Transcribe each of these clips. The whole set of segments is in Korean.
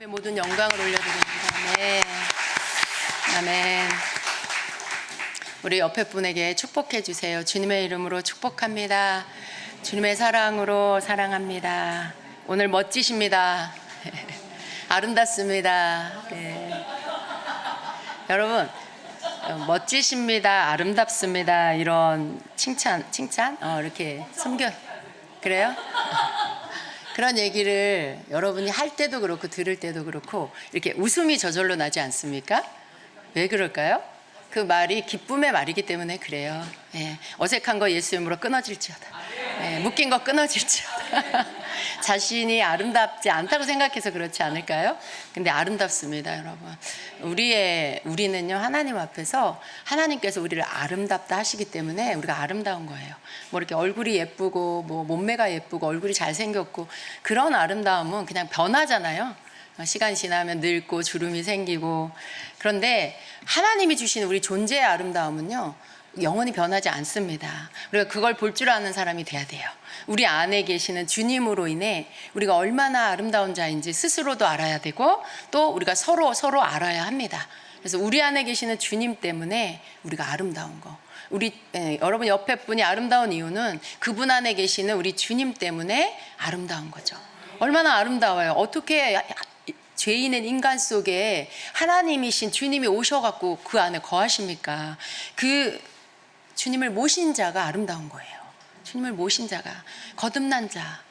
모든 영광을 올려드립니다. 네. 아멘. 우리 옆에 분에게 축복해 주세요. 주님의 이름으로 축복합니다. 주님의 사랑으로 사랑합니다. 오늘 멋지십니다. 아름답습니다. 네. 여러분, 멋지십니다. 아름답습니다. 이런 칭찬, 이렇게 그래요? 그런 얘기를 여러분이 할 때도 그렇고 들을 때도 그렇고 이렇게 웃음이 저절로 나지 않습니까? 왜 그럴까요? 그 말이 기쁨의 말이기 때문에 그래요. 예, 어색한 거 예수 이름으로 끊어질지어다. 예, 묶인 거 끊어질지어다. 자신이 아름답지 않다고 생각해서 그렇지 않을까요? 근데 아름답습니다, 여러분. 우리는요, 하나님 앞에서 하나님께서 우리를 아름답다 하시기 때문에 우리가 아름다운 거예요. 뭐 이렇게 얼굴이 예쁘고 뭐 몸매가 예쁘고 얼굴이 잘생겼고 그런 아름다움은 그냥 변하잖아요. 시간이 지나면 늙고 주름이 생기고. 그런데 하나님이 주신 우리 존재의 아름다움은요, 영원히 변하지 않습니다. 우리가 그걸 볼 줄 아는 사람이 돼야 돼요. 우리 안에 계시는 주님으로 인해 우리가 얼마나 아름다운 자인지 스스로도 알아야 되고 또 우리가 서로 알아야 합니다. 그래서 우리 안에 계시는 주님 때문에 우리가 아름다운 거. 여러분 옆에 분이 아름다운 이유는 그분 안에 계시는 우리 주님 때문에 아름다운 거죠. 얼마나 아름다워요. 어떻게 죄인의 인간 속에 하나님이신 주님이 오셔갖고 그 안에 거하십니까? 그 주님을 모신 자가 아름다운 거예요. 주님을 모신 자가, 거듭난 자,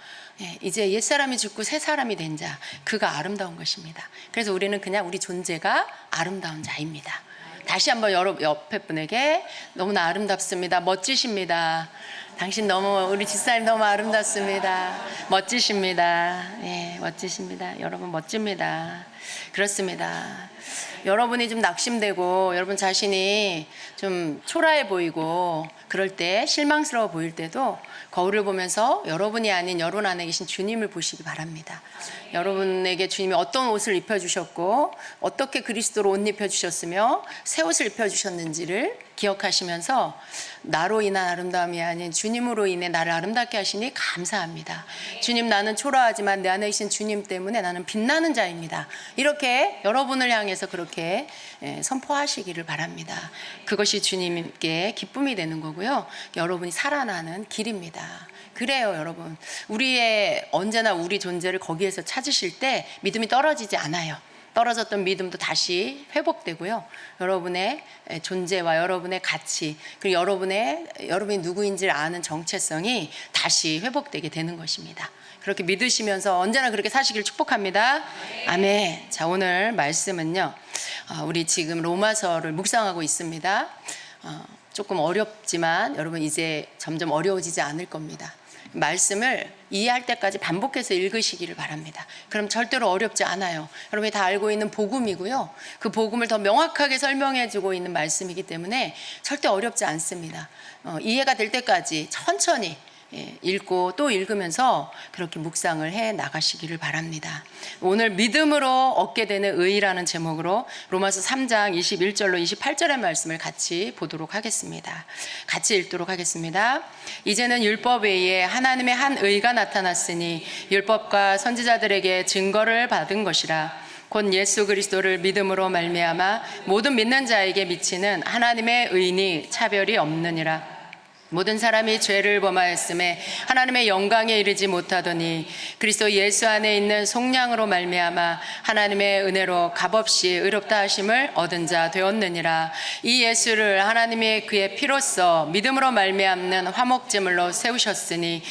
이제 옛사람이 죽고 새 사람이 된 자, 그가 아름다운 것입니다. 그래서 우리는 그냥 우리 존재가 아름다운 자입니다. 다시 한번 옆에 분에게 너무나 아름답습니다. 멋지십니다. 당신 우리 집사님 너무 아름답습니다. 멋지십니다. 예, 멋지십니다. 여러분 멋집니다. 그렇습니다. 여러분이 좀 낙심되고 여러분 자신이 좀 초라해 보이고 그럴 때 실망스러워 보일 때도 거울을 보면서 여러분이 아닌 여러분 안에 계신 주님을 보시기 바랍니다. 여러분에게 주님이 어떤 옷을 입혀주셨고 어떻게 그리스도로 옷 입혀주셨으며 새 옷을 입혀주셨는지를 기억하시면서 나로 인한 아름다움이 아닌 주님으로 인해 나를 아름답게 하시니 감사합니다. 주님, 나는 초라하지만 내 안에 계신 주님 때문에 나는 빛나는 자입니다. 이렇게 여러분을 향해서 그렇게 선포하시기를 바랍니다. 그것이 주님께 기쁨이 되는 거고요. 여러분이 살아나는 길입니다. 그래요, 여러분. 언제나 우리 존재를 거기에서 찾으실 때 믿음이 떨어지지 않아요. 떨어졌던 믿음도 다시 회복되고요. 여러분의 존재와 여러분의 가치, 그리고 여러분이 누구인지를 아는 정체성이 다시 회복되게 되는 것입니다. 그렇게 믿으시면서 언제나 그렇게 사시길 축복합니다. 아멘. 자, 오늘 말씀은요, 우리 지금 로마서를 묵상하고 있습니다. 조금 어렵지만 여러분 이제 점점 어려워지지 않을 겁니다. 말씀을 이해할 때까지 반복해서 읽으시기를 바랍니다. 그럼 절대로 어렵지 않아요. 여러분이 다 알고 있는 복음이고요. 그 복음을 더 명확하게 설명해주고 있는 말씀이기 때문에 절대 어렵지 않습니다. 이해가 될 때까지 천천히 읽고 또 읽으면서 그렇게 묵상을 해 나가시기를 바랍니다. 오늘 믿음으로 얻게 되는 의라는 제목으로 로마서 3장 21절로 28절의 말씀을 같이 보도록 하겠습니다. 같이 읽도록 하겠습니다. 이제는 율법 외에 하나님의 한 의가 나타났으니 율법과 선지자들에게 증거를 받은 것이라. 곧 예수 그리스도를 믿음으로 말미암아 모든 믿는 자에게 미치는 하나님의 의니 차별이 없느니라. 모든 사람이 죄를 범하였음에 하나님의 영광에 이르지 못하더니 그리스도 예수 안에 있는 속량으로 말미암아 하나님의 은혜로 값없이 의롭다 하심을 얻은 자 되었느니라. 이 예수를 하나님이 그의 피로써 믿음으로 말미암는 화목제물로 세우셨으니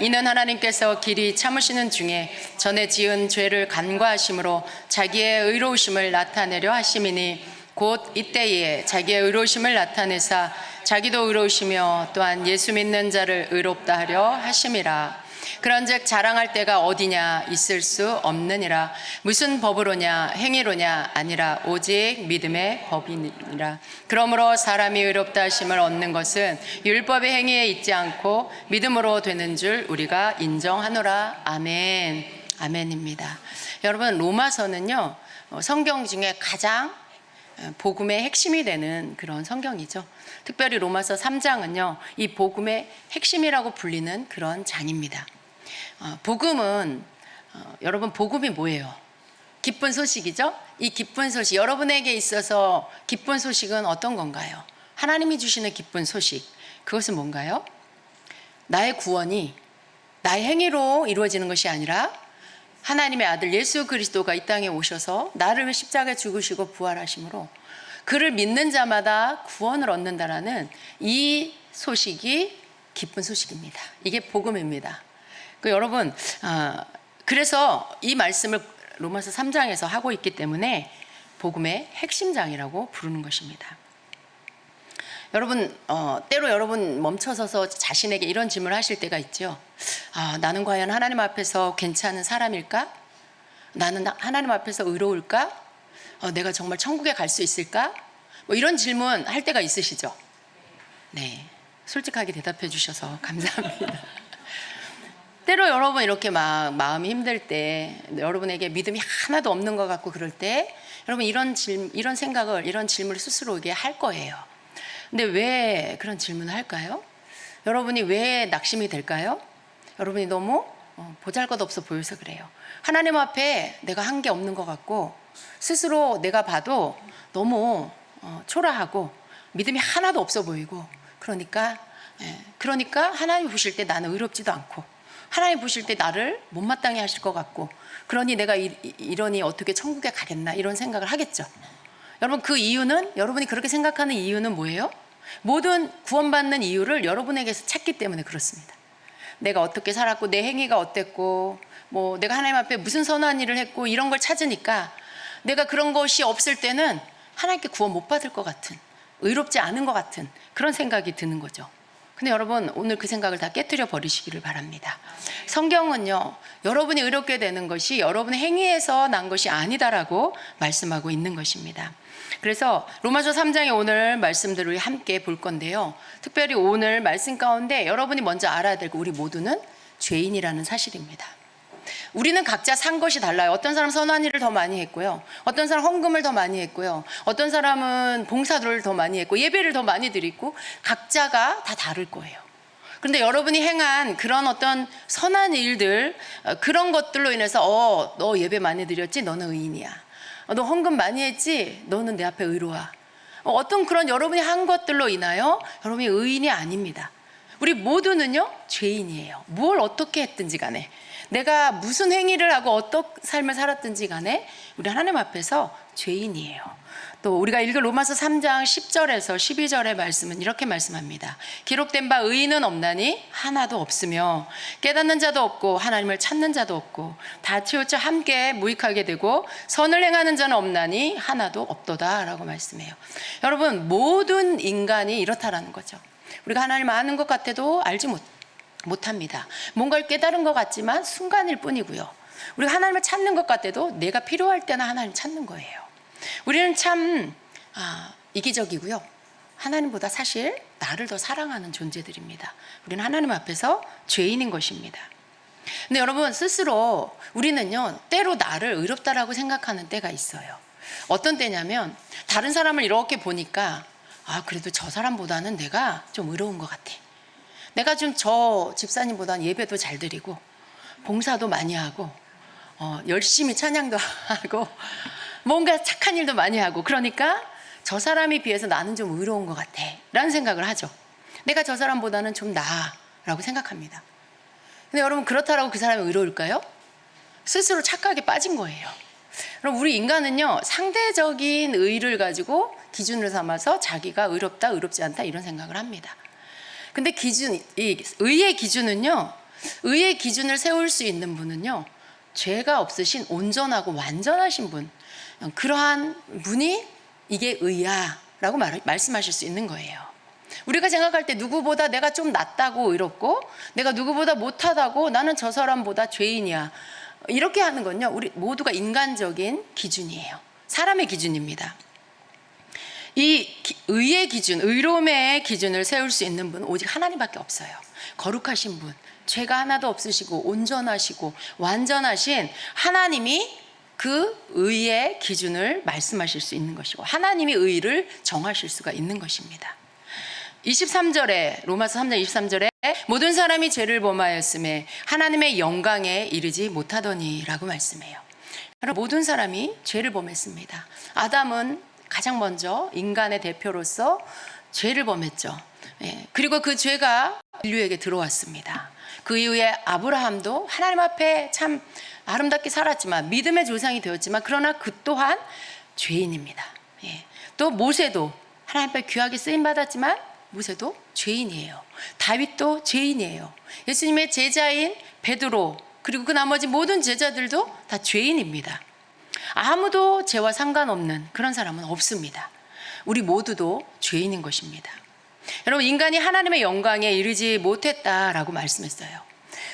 이는 하나님께서 길이 참으시는 중에 전에 지은 죄를 간과하심으로 자기의 의로우심을 나타내려 하심이니 곧 이때에 자기의 의로우심을 나타내사 자기도 의로우시며 또한 예수 믿는 자를 의롭다 하려 하심이라. 그런즉 자랑할 때가 어디냐 있을 수 없느니라. 무슨 법으로냐 행위로냐 아니라 오직 믿음의 법이니라. 그러므로 사람이 의롭다 하심을 얻는 것은 율법의 행위에 있지 않고 믿음으로 되는 줄 우리가 인정하노라. 아멘. 아멘입니다. 여러분, 로마서는요, 성경 중에 가장 복음의 핵심이 되는 그런 성경이죠. 특별히 로마서 3장은요, 이 복음의 핵심이라고 불리는 그런 장입니다. 복음은 여러분, 복음이 뭐예요? 기쁜 소식이죠. 이 기쁜 소식, 여러분에게 있어서 기쁜 소식은 어떤 건가요? 하나님이 주시는 기쁜 소식, 그것은 뭔가요? 나의 구원이 나의 행위로 이루어지는 것이 아니라 하나님의 아들 예수 그리스도가 이 땅에 오셔서 나를 십자가에 죽으시고 부활하심으로 그를 믿는 자마다 구원을 얻는다라는 이 소식이 기쁜 소식입니다. 이게 복음입니다. 여러분, 그래서 이 말씀을 로마서 3장에서 하고 있기 때문에 복음의 핵심장이라고 부르는 것입니다. 여러분, 때로 여러분 멈춰서서 자신에게 이런 질문을 하실 때가 있죠. 나는 과연 하나님 앞에서 괜찮은 사람일까? 나는 하나님 앞에서 의로울까? 내가 정말 천국에 갈 수 있을까? 뭐 이런 질문 할 때가 있으시죠? 네, 솔직하게 대답해 주셔서 감사합니다. 때로 여러분 이렇게 막 마음이 힘들 때, 여러분에게 믿음이 하나도 없는 것 같고 그럴 때 여러분 이런 생각을, 이런 질문을 스스로에게 할 거예요. 근데 왜 그런 질문을 할까요? 여러분이 왜 낙심이 될까요? 여러분이 너무 보잘것없어 보여서 그래요. 하나님 앞에 내가 한 게 없는 것 같고 스스로 내가 봐도 너무 초라하고 믿음이 하나도 없어 보이고 그러니까 하나님 보실 때 나는 의롭지도 않고 하나님 보실 때 나를 못마땅해 하실 것 같고 그러니 내가 이러니 어떻게 천국에 가겠나 이런 생각을 하겠죠. 여러분 그 이유는, 여러분이 그렇게 생각하는 이유는 뭐예요? 모든 구원받는 이유를 여러분에게서 찾기 때문에 그렇습니다. 내가 어떻게 살았고 내 행위가 어땠고 뭐 내가 하나님 앞에 무슨 선한 일을 했고 이런 걸 찾으니까 내가 그런 것이 없을 때는 하나님께 구원 못 받을 것 같은, 의롭지 않은 것 같은 그런 생각이 드는 거죠. 근데 여러분 오늘 그 생각을 다 깨트려 버리시기를 바랍니다. 성경은요, 여러분이 의롭게 되는 것이 여러분의 행위에서 난 것이 아니다라고 말씀하고 있는 것입니다. 그래서 로마서 3장의 오늘 말씀들을 함께 볼 건데요, 특별히 오늘 말씀 가운데 여러분이 먼저 알아야 될 거, 우리 모두는 죄인이라는 사실입니다. 우리는 각자 산 것이 달라요. 어떤 사람은 선한 일을 더 많이 했고요, 어떤 사람은 헌금을 더 많이 했고요, 어떤 사람은 봉사를 더 많이 했고 예배를 더 많이 드리고 각자가 다 다를 거예요. 그런데 여러분이 행한 그런 어떤 선한 일들, 그런 것들로 인해서 너 예배 많이 드렸지? 너는 의인이야. 너 헌금 많이 했지? 너는 내 앞에 의로와. 어떤 그런 여러분이 한 것들로 인하여 여러분이 의인이 아닙니다. 우리 모두는요 죄인이에요. 뭘 어떻게 했든지 간에, 내가 무슨 행위를 하고 어떤 삶을 살았든지 간에 우리 하나님 앞에서 죄인이에요. 또 우리가 읽은 로마서 3장 10절에서 12절의 말씀은 이렇게 말씀합니다. 기록된 바 의인은 없나니 하나도 없으며 깨닫는 자도 없고 하나님을 찾는 자도 없고 다 치우쳐 함께 무익하게 되고 선을 행하는 자는 없나니 하나도 없도다 라고 말씀해요. 여러분 모든 인간이 이렇다라는 거죠. 우리가 하나님을 아는 것 같아도 알지 못합니다. 뭔가를 깨달은 것 같지만 순간일 뿐이고요. 우리가 하나님을 찾는 것 같아도 내가 필요할 때나 하나님을 찾는 거예요. 우리는 참 이기적이고요, 하나님보다 사실 나를 더 사랑하는 존재들입니다. 우리는 하나님 앞에서 죄인인 것입니다. 근데 여러분 스스로 우리는요 때로 나를 의롭다라고 생각하는 때가 있어요. 어떤 때냐면 다른 사람을 이렇게 보니까 그래도 저 사람보다는 내가 좀 의로운 것 같아. 내가 좀 저 집사님보다는 예배도 잘 드리고 봉사도 많이 하고 열심히 찬양도 하고 뭔가 착한 일도 많이 하고, 그러니까 저 사람에 비해서 나는 좀 의로운 것 같아 라는 생각을 하죠. 내가 저 사람보다는 좀 나아 라고 생각합니다. 근데 여러분 그렇다라고 그 사람이 의로울까요? 스스로 착각에 빠진 거예요. 그럼 우리 인간은요 상대적인 의를 가지고 기준을 삼아서 자기가 의롭다 의롭지 않다 이런 생각을 합니다. 근데 의의 기준은요, 의의 기준을 세울 수 있는 분은요 죄가 없으신 온전하고 완전하신 분, 그러한 분이 이게 의야 라고 말씀하실 수 있는 거예요. 우리가 생각할 때 누구보다 내가 좀 낫다고 의롭고 내가 누구보다 못하다고 나는 저 사람보다 죄인이야 이렇게 하는 건요 우리 모두가 인간적인 기준이에요. 사람의 기준입니다. 이 의의 기준, 의로움의 기준을 세울 수 있는 분은 오직 하나님밖에 없어요. 거룩하신 분, 죄가 하나도 없으시고 온전하시고 완전하신 하나님이 그 의의 기준을 말씀하실 수 있는 것이고 하나님이 의를 정하실 수가 있는 것입니다. 23절에 로마서 3장 23절에 모든 사람이 죄를 범하였음에 하나님의 영광에 이르지 못하더니 라고 말씀해요. 모든 사람이 죄를 범했습니다. 아담은 가장 먼저 인간의 대표로서 죄를 범했죠. 그리고 그 죄가 인류에게 들어왔습니다. 그 이후에 아브라함도 하나님 앞에 참 아름답게 살았지만 믿음의 조상이 되었지만 그러나 그 또한 죄인입니다. 또 모세도 하나님 앞에 귀하게 쓰임받았지만 모세도 죄인이에요. 다윗도 죄인이에요. 예수님의 제자인 베드로 그리고 그 나머지 모든 제자들도 다 죄인입니다. 아무도 죄와 상관없는 그런 사람은 없습니다. 우리 모두도 죄인인 것입니다. 여러분, 인간이 하나님의 영광에 이르지 못했다라고 말씀했어요.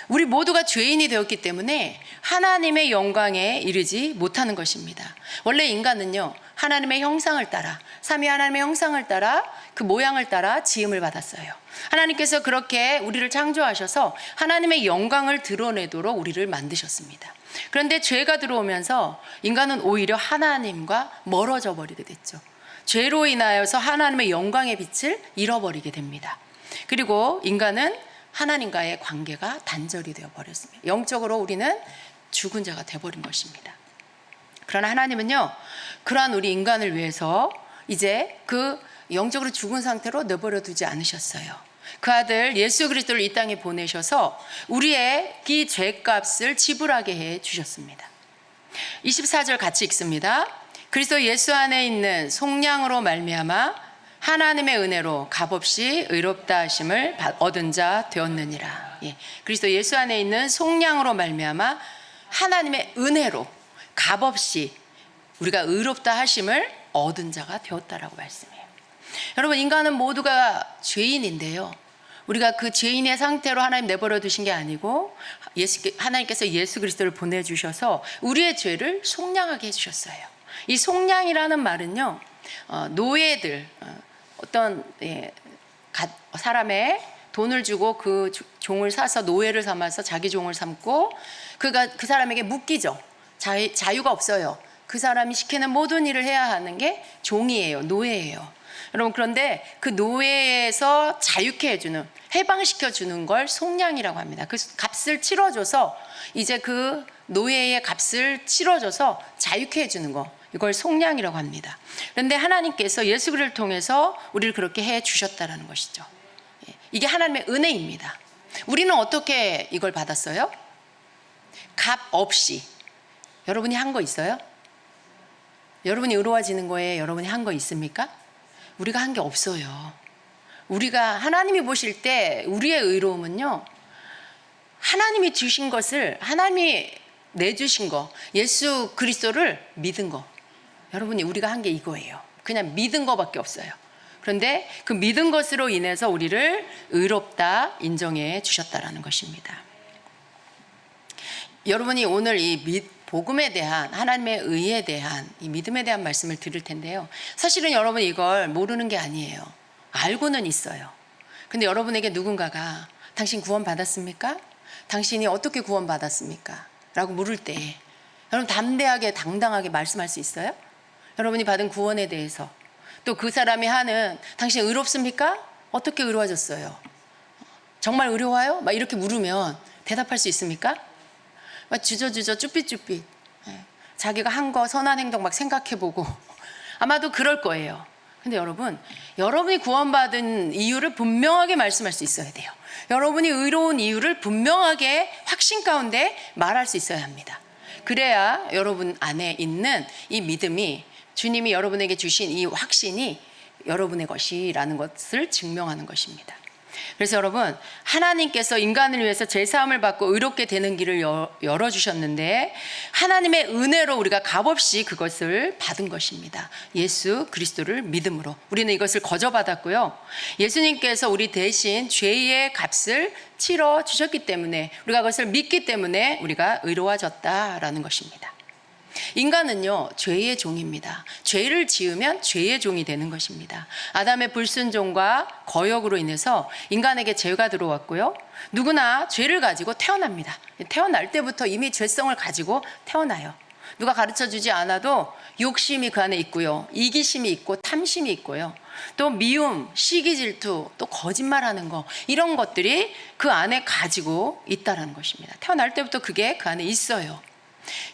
우리 모두가 죄인이 되었기 때문에 하나님의 영광에 이르지 못하는 것입니다. 원래 인간은요, 하나님의 형상을 따라, 삼위 하나님의 형상을 따라 그 모양을 따라 지음을 받았어요. 하나님께서 그렇게 우리를 창조하셔서 하나님의 영광을 드러내도록 우리를 만드셨습니다. 그런데 죄가 들어오면서 인간은 오히려 하나님과 멀어져 버리게 됐죠. 죄로 인하여서 하나님의 영광의 빛을 잃어버리게 됩니다. 그리고 인간은 하나님과의 관계가 단절이 되어 버렸습니다. 영적으로 우리는 죽은 자가 되어버린 것입니다. 그러나 하나님은요, 그러한 우리 인간을 위해서 이제 그 영적으로 죽은 상태로 내버려 두지 않으셨어요. 그 아들 예수 그리스도를 이 땅에 보내셔서 우리의 이 죄값을 지불하게 해 주셨습니다. 24절 같이 읽습니다. 그리스도 예수 안에 있는 속량으로 말미암아 하나님의 은혜로 값없이 의롭다 하심을 얻은 자 되었느니라. 그리스도 예수 안에 있는 속량으로 말미암아 하나님의 은혜로 값없이 우리가 의롭다 하심을 얻은 자가 되었다라고 말씀해요. 여러분, 인간은 모두가 죄인인데요, 우리가 그 죄인의 상태로 하나님 내버려 두신 게 아니고 하나님께서 예수 그리스도를 보내주셔서 우리의 죄를 속량하게 해주셨어요. 이 속량이라는 말은요, 노예들, 어떤 사람의 돈을 주고 그 종을 사서 노예를 삼아서 자기 종을 삼고 그 사람에게 묶이죠. 자유가 없어요. 그 사람이 시키는 모든 일을 해야 하는 게 종이에요. 노예예요. 여러분, 그런데 그 노예에서 자유케 해주는, 해방시켜주는 걸 속량이라고 합니다. 그 값을 치러줘서 이제 그 노예의 값을 치러줘서 자유케 해주는 거, 이걸 속량이라고 합니다. 그런데 하나님께서 예수 그리스도를 통해서 우리를 그렇게 해 주셨다라는 것이죠. 이게 하나님의 은혜입니다. 우리는 어떻게 이걸 받았어요? 값 없이. 여러분이 한 거 있어요? 여러분이 의로워지는 거에 여러분이 한 거 있습니까? 우리가 한 게 없어요. 우리가 하나님이 보실 때 우리의 의로움은요, 하나님이 주신 것을, 하나님이 내주신 거, 예수 그리스도를 믿은 거, 여러분이 우리가 한 게 이거예요. 그냥 믿은 거밖에 없어요. 그런데 그 믿은 것으로 인해서 우리를 의롭다 인정해 주셨다라는 것입니다. 여러분이 오늘 이 복음에 대한, 하나님의 의에 대한, 이 믿음에 대한 말씀을 들을 텐데요, 사실은 여러분 이걸 모르는 게 아니에요. 알고는 있어요. 근데 여러분에게 누군가가 당신 구원 받았습니까? 당신이 어떻게 구원 받았습니까? 라고 물을 때 여러분 담대하게 당당하게 말씀할 수 있어요? 여러분이 받은 구원에 대해서, 또 그 사람이 하는 당신 의롭습니까? 어떻게 의로워졌어요? 정말 의로워요? 막 이렇게 물으면 대답할 수 있습니까? 막 주저주저 쭈삣쭈삣 자기가 한 거 선한 행동 막 생각해보고 아마도 그럴 거예요. 근데 여러분, 여러분이 구원받은 이유를 분명하게 말씀할 수 있어야 돼요. 여러분이 의로운 이유를 분명하게 확신 가운데 말할 수 있어야 합니다. 그래야 여러분 안에 있는 이 믿음이, 주님이 여러분에게 주신 이 확신이 여러분의 것이라는 것을 증명하는 것입니다. 그래서 여러분, 하나님께서 인간을 위해서 죄사함을 받고 의롭게 되는 길을 열어주셨는데 하나님의 은혜로 우리가 값없이 그것을 받은 것입니다. 예수 그리스도를 믿음으로 우리는 이것을 거저받았고요, 예수님께서 우리 대신 죄의 값을 치러주셨기 때문에, 우리가 그것을 믿기 때문에 우리가 의로워졌다라는 것입니다. 인간은요, 죄의 종입니다. 죄를 지으면 죄의 종이 되는 것입니다. 아담의 불순종과 거역으로 인해서 인간에게 죄가 들어왔고요, 누구나 죄를 가지고 태어납니다. 태어날 때부터 이미 죄성을 가지고 태어나요. 누가 가르쳐주지 않아도 욕심이 그 안에 있고요, 이기심이 있고 탐심이 있고요, 또 미움, 시기 질투, 또 거짓말하는 거, 이런 것들이 그 안에 가지고 있다는 것입니다. 태어날 때부터 그게 그 안에 있어요.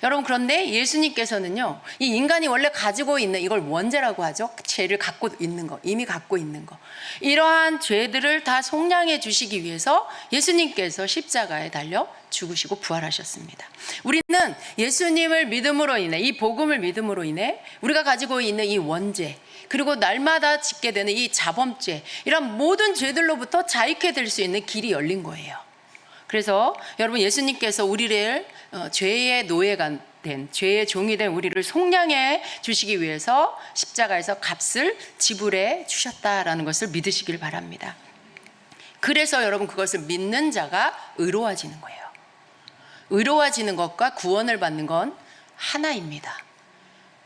여러분, 그런데 예수님께서는요, 이 인간이 원래 가지고 있는, 이걸 원죄라고 하죠. 죄를 갖고 있는 거, 이미 갖고 있는 거, 이러한 죄들을 다 속량해 주시기 위해서 예수님께서 십자가에 달려 죽으시고 부활하셨습니다. 우리는 예수님을 믿음으로 인해, 이 복음을 믿음으로 인해 우리가 가지고 있는 이 원죄, 그리고 날마다 짓게 되는 이 자범죄, 이런 모든 죄들로부터 자유케 될 수 있는 길이 열린 거예요. 그래서 여러분, 예수님께서 우리를 죄의 노예가 된, 죄의 종이 된 우리를 속량해 주시기 위해서 십자가에서 값을 지불해 주셨다라는 것을 믿으시길 바랍니다. 그래서 여러분, 그것을 믿는 자가 의로워지는 거예요. 의로워지는 것과 구원을 받는 건 하나입니다.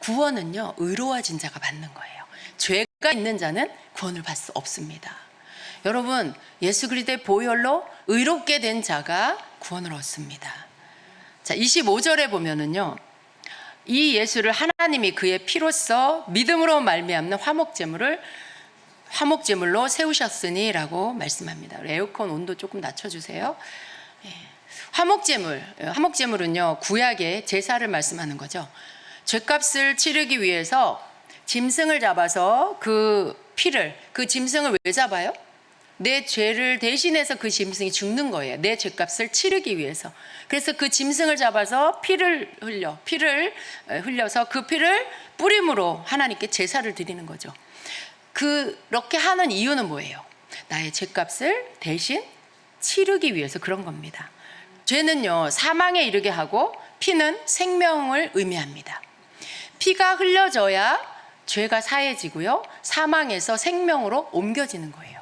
구원은요, 의로워진 자가 받는 거예요. 죄가 있는 자는 구원을 받을 수 없습니다. 여러분, 예수 그리스도의 보혈로 의롭게 된 자가 구원을 얻습니다. 자, 25절에 보면은요, 이 예수를 하나님이 그의 피로써 믿음으로 말미암는 화목제물로 세우셨으니라고 말씀합니다. 에어컨 온도 조금 낮춰주세요. 화목제물은요, 구약의 제사를 말씀하는 거죠. 죄값을 치르기 위해서 짐승을 잡아서 그 짐승을 왜 잡아요? 내 죄를 대신해서 그 짐승이 죽는 거예요. 내 죄값을 치르기 위해서. 그래서 그 짐승을 잡아서 피를 흘려서 그 피를 뿌림으로 하나님께 제사를 드리는 거죠. 그렇게 하는 이유는 뭐예요? 나의 죄값을 대신 치르기 위해서 그런 겁니다. 죄는요, 사망에 이르게 하고 피는 생명을 의미합니다. 피가 흘려져야 죄가 사해지고요, 사망에서 생명으로 옮겨지는 거예요.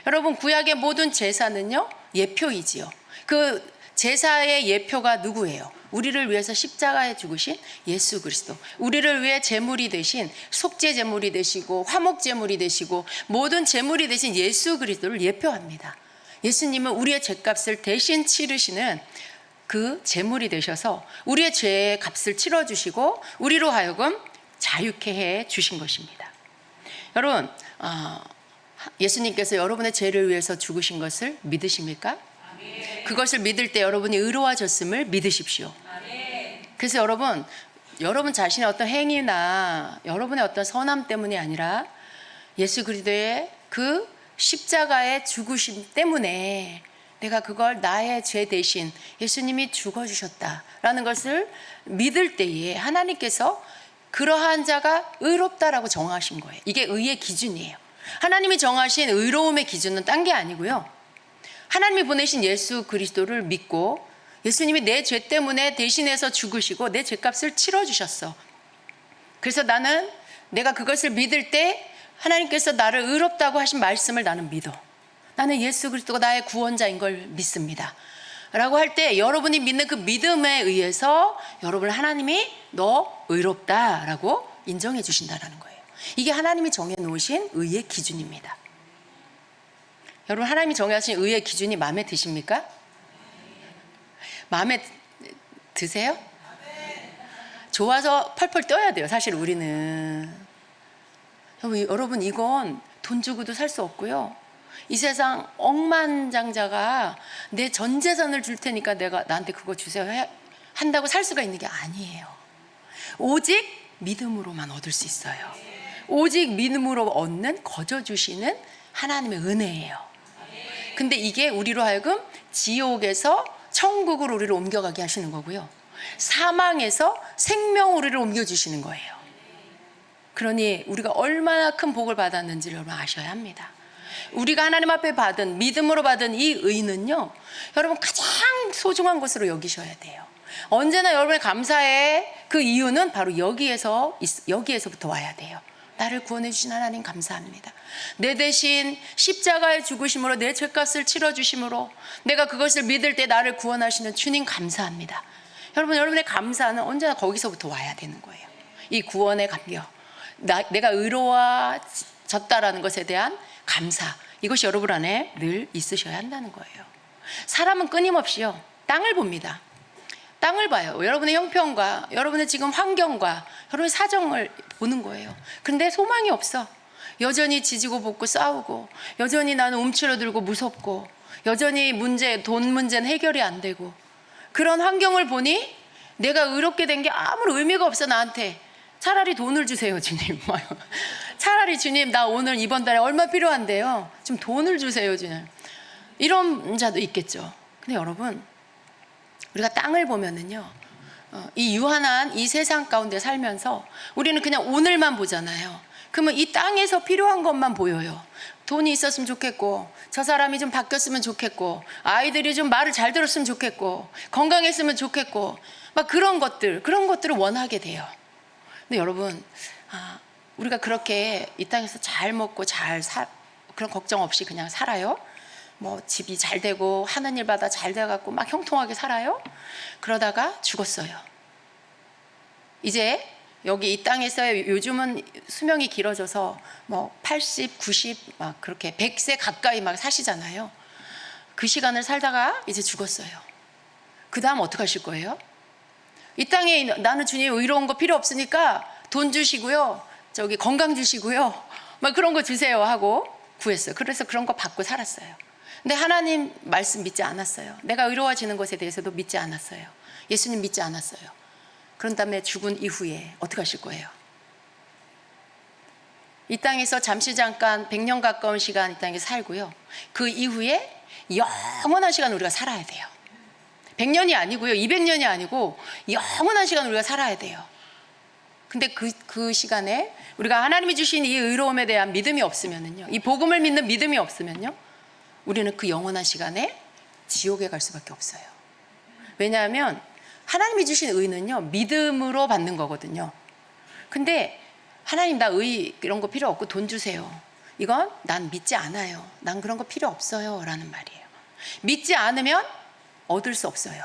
여러분, 구약의 모든 제사는요, 예표이지요. 그 제사의 예표가 누구예요? 우리를 위해서 십자가에 죽으신 예수 그리스도. 우리를 위해 제물이 되신, 속죄 제물이 되시고 화목 제물이 되시고 모든 제물이 되신 예수 그리스도를 예표합니다. 예수님은 우리의 죄값을 대신 치르시는 그 제물이 되셔서 우리의 죄의 값을 치러주시고 우리로 하여금 자유케 해 주신 것입니다. 여러분, 예수님께서 여러분의 죄를 위해서 죽으신 것을 믿으십니까? 아멘. 그것을 믿을 때 여러분이 의로워졌음을 믿으십시오. 아멘. 그래서 여러분 자신의 어떤 행위나 여러분의 어떤 선함 때문이 아니라 예수 그리스도의 그 십자가의 죽으심 때문에 내가 그걸 나의 죄 대신 예수님이 죽어주셨다라는 것을 믿을 때에 하나님께서 그러한 자가 의롭다라고 정하신 거예요. 이게 의의 기준이에요. 하나님이 정하신 의로움의 기준은 딴 게 아니고요, 하나님이 보내신 예수 그리스도를 믿고 예수님이 내 죄 때문에 대신해서 죽으시고 내 죄값을 치러주셨어. 그래서 내가 그것을 믿을 때 하나님께서 나를 의롭다고 하신 말씀을 나는 믿어. 나는 예수 그리스도가 나의 구원자인 걸 믿습니다 라고 할 때 여러분이 믿는 그 믿음에 의해서 여러분을 하나님이 너 의롭다 라고 인정해 주신다는 거예요. 이게 하나님이 정해놓으신 의의 기준입니다. 여러분, 하나님이 정해놓으신 의의 기준이 마음에 드십니까? 마음에 드세요? 좋아서 펄펄 떠야 돼요. 사실 우리는. 여러분, 이건 돈 주고도 살 수 없고요, 이 세상 억만장자가 내 전 재산을 줄 테니까 내가 나한테 그거 주세요 한다고 살 수가 있는 게 아니에요. 오직 믿음으로만 얻을 수 있어요. 오직 믿음으로 얻는 거저 주시는 하나님의 은혜예요. 근데 이게 우리로 하여금 지옥에서 천국으로 우리를 옮겨가게 하시는 거고요, 사망에서 생명으로 우리를 옮겨주시는 거예요. 그러니 우리가 얼마나 큰 복을 받았는지를 여러분 아셔야 합니다. 우리가 하나님 앞에 받은, 믿음으로 받은 이 의는요, 여러분 가장 소중한 것으로 여기셔야 돼요. 언제나 여러분의 감사의 그 이유는 바로 여기에서부터 와야 돼요. 나를 구원해 주신 하나님 감사합니다. 내 대신 십자가의 죽으심으로 내 죄값을 치러주심으로 내가 그것을 믿을 때 나를 구원하시는 주님 감사합니다. 여러분의 감사는 언제나 거기서부터 와야 되는 거예요. 이 구원의 감격, 내가 의로워졌다라는 것에 대한 감사, 이것이 여러분 안에 늘 있으셔야 한다는 거예요. 사람은 끊임없이요, 땅을 봅니다. 땅을 봐요. 여러분의 형편과 여러분의 지금 환경과 여러분의 사정을 보는 거예요. 근데 소망이 없어. 여전히 지지고 볶고 싸우고, 여전히 나는 움츠러들고 무섭고, 여전히 돈 문제는 해결이 안 되고, 그런 환경을 보니 내가 의롭게 된 게 아무런 의미가 없어 나한테. 차라리 돈을 주세요, 주님. 차라리 주님, 나 오늘 이번 달에 얼마 필요한데요. 좀 돈을 주세요, 주님. 이런 자도 있겠죠. 근데 여러분, 우리가 땅을 보면은요, 이 유한한 이 세상 가운데 살면서 우리는 그냥 오늘만 보잖아요. 그러면 이 땅에서 필요한 것만 보여요. 돈이 있었으면 좋겠고, 저 사람이 좀 바뀌었으면 좋겠고, 아이들이 좀 말을 잘 들었으면 좋겠고, 건강했으면 좋겠고, 막 그런 것들을 원하게 돼요. 근데 여러분, 우리가 그렇게 이 땅에서 잘 먹고 그런 걱정 없이 그냥 살아요? 뭐 집이 잘 되고 하는 일마다 잘 돼갖고 막 형통하게 살아요? 그러다가 죽었어요. 이제 여기 이 땅에서 요즘은 수명이 길어져서 뭐 80, 90, 막 그렇게 100세 가까이 막 사시잖아요. 그 시간을 살다가 이제 죽었어요. 그 다음 어떻게 하실 거예요? 이 땅에 나는 주님 의로운 거 필요 없으니까 돈 주시고요, 저기 건강 주시고요, 막 그런 거 주세요 하고 구했어요. 그래서 그런 거 받고 살았어요. 근데 하나님 말씀 믿지 않았어요. 내가 의로워지는 것에 대해서도 믿지 않았어요. 예수님 믿지 않았어요. 그런 다음에 죽은 이후에 어떻게 하실 거예요? 이 땅에서 잠시 잠깐 100년 가까운 시간 이 땅에 살고요, 그 이후에 영원한 시간 우리가 살아야 돼요. 100년이 아니고요, 200년이 아니고 영원한 시간 우리가 살아야 돼요. 근데 그 시간에 우리가 하나님이 주신 이 의로움에 대한 믿음이 없으면요, 이 복음을 믿는 믿음이 없으면요, 우리는 그 영원한 시간에 지옥에 갈 수밖에 없어요. 왜냐하면 하나님이 주신 의는요, 믿음으로 받는 거거든요. 근데 하나님, 나 의 이런 거 필요 없고 돈 주세요, 이건 난 믿지 않아요, 난 그런 거 필요 없어요 라는 말이에요. 믿지 않으면 얻을 수 없어요.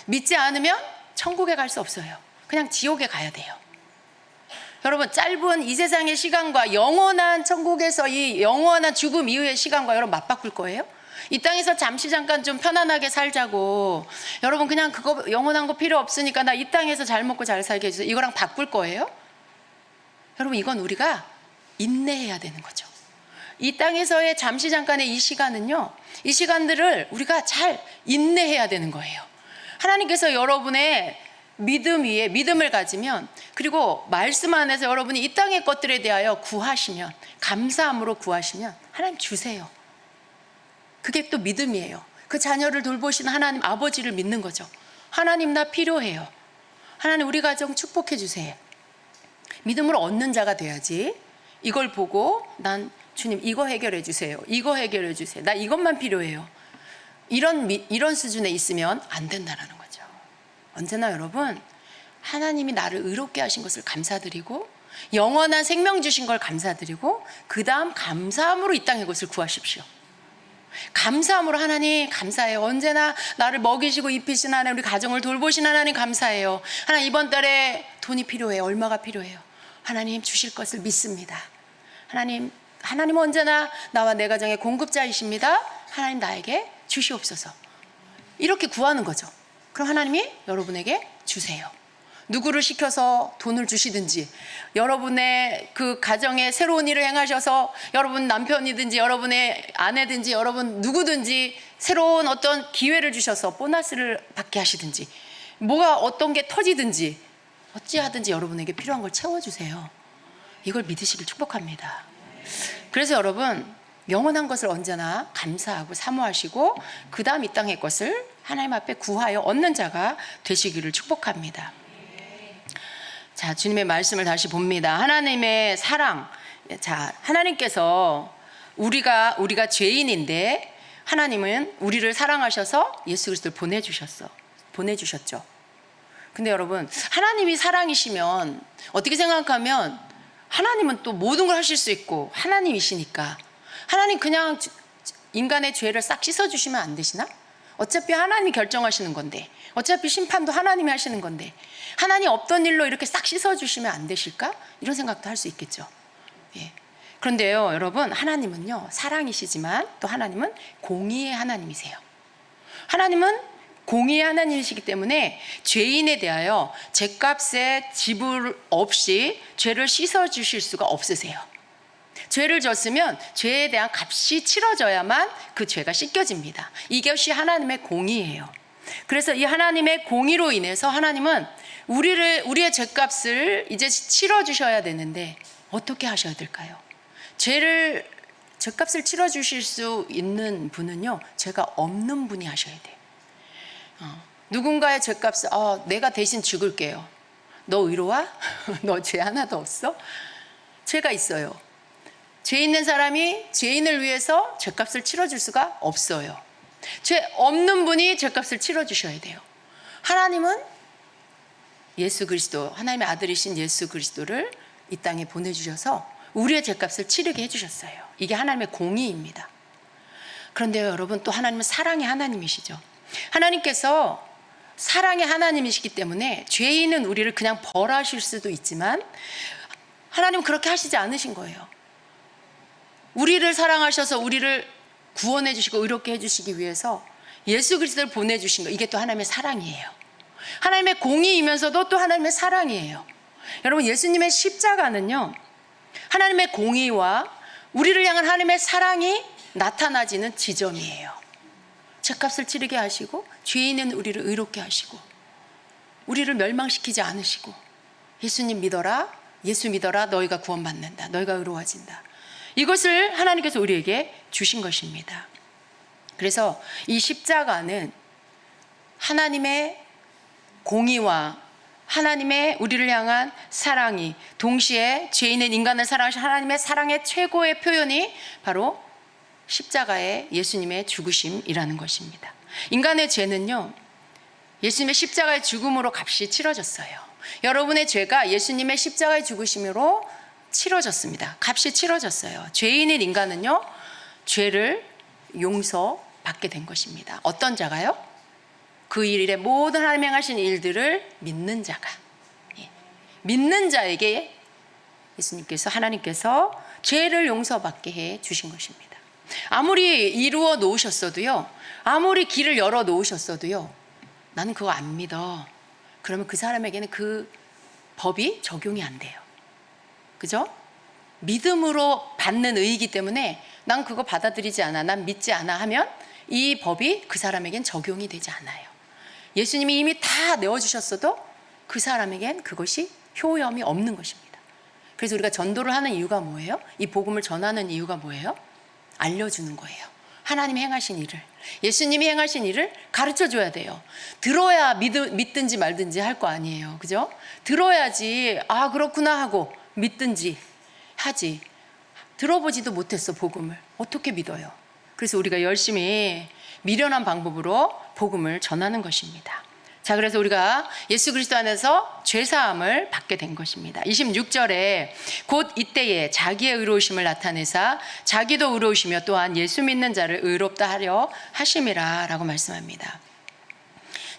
믿지 않으면 천국에 갈 수 없어요. 그냥 지옥에 가야 돼요. 여러분, 짧은 이 세상의 시간과 영원한 천국에서 이 영원한 죽음 이후의 시간과 여러분 맞바꿀 거예요? 이 땅에서 잠시 잠깐 좀 편안하게 살자고, 여러분 그냥 그거 영원한 거 필요 없으니까 나 이 땅에서 잘 먹고 잘 살게 해주세요, 이거랑 바꿀 거예요? 여러분, 이건 우리가 인내해야 되는 거죠. 이 땅에서의 잠시 잠깐의 이 시간은요, 이 시간들을 우리가 잘 인내해야 되는 거예요. 하나님께서 여러분의 믿음 위에 믿음을 가지면, 그리고 말씀 안에서 여러분이 이 땅의 것들에 대하여 구하시면, 감사함으로 구하시면 하나님 주세요. 그게 또 믿음이에요. 그 자녀를 돌보시는 하나님 아버지를 믿는 거죠. 하나님, 나 필요해요. 하나님, 우리 가정 축복해 주세요. 믿음으로 얻는 자가 돼야지, 이걸 보고 난 주님 이거 해결해 주세요, 이거 해결해 주세요, 나 이것만 필요해요, 이런 수준에 있으면 안 된다라는 거죠. 언제나 여러분, 하나님이 나를 의롭게 하신 것을 감사드리고, 영원한 생명 주신 걸 감사드리고, 그 다음 감사함으로 이 땅의 것을 구하십시오. 감사함으로, 하나님 감사해요, 언제나 나를 먹이시고 입히신 하나님, 우리 가정을 돌보신 하나님 감사해요. 하나님, 이번 달에 돈이 필요해요. 얼마가 필요해요? 하나님 주실 것을 믿습니다. 하나님 언제나 나와 내 가정의 공급자이십니다. 하나님 나에게 주시옵소서. 이렇게 구하는 거죠. 그럼 하나님이 여러분에게 주세요. 누구를 시켜서 돈을 주시든지, 여러분의 그 가정에 새로운 일을 행하셔서 여러분 남편이든지 여러분의 아내든지 여러분 누구든지 새로운 어떤 기회를 주셔서 보너스를 받게 하시든지, 뭐가 어떤 게 터지든지 어찌하든지 여러분에게 필요한 걸 채워주세요. 이걸 믿으시길 축복합니다. 그래서 여러분, 영원한 것을 언제나 감사하고 사모하시고, 그 다음 이 땅의 것을 하나님 앞에 구하여 얻는 자가 되시기를 축복합니다. 자, 주님의 말씀을 다시 봅니다. 하나님의 사랑. 자, 하나님께서 우리가 죄인인데 하나님은 우리를 사랑하셔서 예수 그리스도를 보내주셨죠. 근데 여러분, 하나님이 사랑이시면 어떻게 생각하면 하나님은 또 모든 걸 하실 수 있고 하나님이시니까, 하나님 그냥 인간의 죄를 싹 씻어주시면 안 되시나? 어차피 하나님이 결정하시는 건데, 어차피 심판도 하나님이 하시는 건데, 하나님 없던 일로 이렇게 싹 씻어주시면 안 되실까? 이런 생각도 할 수 있겠죠. 예. 그런데요, 여러분, 하나님은요 사랑이시지만 또 하나님은 공의의 하나님이세요. 하나님은 공의의 하나님이시기 때문에 죄인에 대하여 죄값의 지불 없이 죄를 씻어주실 수가 없으세요. 죄를 졌으면 죄에 대한 값이 치러져야만 그 죄가 씻겨집니다. 이것이 하나님의 공의예요. 그래서 이 하나님의 공의로 인해서 하나님은 우리의 죄값을 이제 치러 주셔야 되는데 어떻게 하셔야 될까요? 죄값을 치러 주실 수 있는 분은요, 죄가 없는 분이 하셔야 돼요. 누군가의 죄값을 내가 대신 죽을게요. 너 의로와? 너 죄 하나도 없어? 죄가 있어요. 죄 있는 사람이 죄인을 위해서 죄값을 치러줄 수가 없어요. 죄 없는 분이 죄값을 치러주셔야 돼요. 하나님은 예수 그리스도, 하나님의 아들이신 예수 그리스도를 이 땅에 보내주셔서 우리의 죄값을 치르게 해주셨어요. 이게 하나님의 공의입니다. 그런데요, 여러분, 또 하나님은 사랑의 하나님이시죠. 하나님께서 사랑의 하나님이시기 때문에 죄인은 우리를 그냥 벌하실 수도 있지만 하나님은 그렇게 하시지 않으신 거예요. 우리를 사랑하셔서 우리를 구원해 주시고 의롭게 해주시기 위해서 예수 그리스도를 보내주신 거, 이게 또 하나님의 사랑이에요. 하나님의 공의이면서도 또 하나님의 사랑이에요. 여러분, 예수님의 십자가는요, 하나님의 공의와 우리를 향한 하나님의 사랑이 나타나지는 지점이에요. 죄값을 치르게 하시고 죄인은 우리를 의롭게 하시고 우리를 멸망시키지 않으시고, 예수님 믿어라, 예수 믿어라, 너희가 구원받는다, 너희가 의로워진다, 이것을 하나님께서 우리에게 주신 것입니다. 그래서 이 십자가는 하나님의 공의와 하나님의 우리를 향한 사랑이 동시에 죄인인 인간을 사랑하신 하나님의 사랑의 최고의 표현이 바로 십자가의 예수님의 죽으심이라는 것입니다. 인간의 죄는요, 예수님의 십자가의 죽음으로 값이 치러졌어요. 여러분의 죄가 예수님의 십자가의 죽으심으로 치러졌습니다. 값이 치러졌어요. 죄인인 인간은요, 죄를 용서받게 된 것입니다. 어떤 자가요? 그 일의 모든 하나님이 행하신 일들을 믿는 자가, 믿는 자에게 예수님께서, 하나님께서 죄를 용서받게 해 주신 것입니다. 아무리 이루어 놓으셨어도요, 아무리 길을 열어 놓으셨어도요, 나는 그거 안 믿어, 그러면 그 사람에게는 그 법이 적용이 안 돼요. 그죠? 믿음으로 받는 의이기 때문에 난 그거 받아들이지 않아, 난 믿지 않아 하면 이 법이 그 사람에겐 적용이 되지 않아요. 예수님이 이미 다 내어주셨어도 그 사람에겐 그것이 효험이 없는 것입니다. 그래서 우리가 전도를 하는 이유가 뭐예요? 이 복음을 전하는 이유가 뭐예요? 알려주는 거예요. 하나님이 행하신 일을, 예수님이 행하신 일을 가르쳐 줘야 돼요. 들어야 믿든지 말든지 할 거 아니에요. 그죠? 들어야지 그렇구나 하고 믿든지 하지. 들어보지도 못했어, 복음을. 어떻게 믿어요? 그래서 우리가 열심히 미련한 방법으로 복음을 전하는 것입니다. 자, 그래서 우리가 예수 그리스도 안에서 죄사함을 받게 된 것입니다. 26절에 곧 이때에 자기의 의로우심을 나타내사 자기도 의로우시며 또한 예수 믿는 자를 의롭다 하려 하심이라 라고 말씀합니다.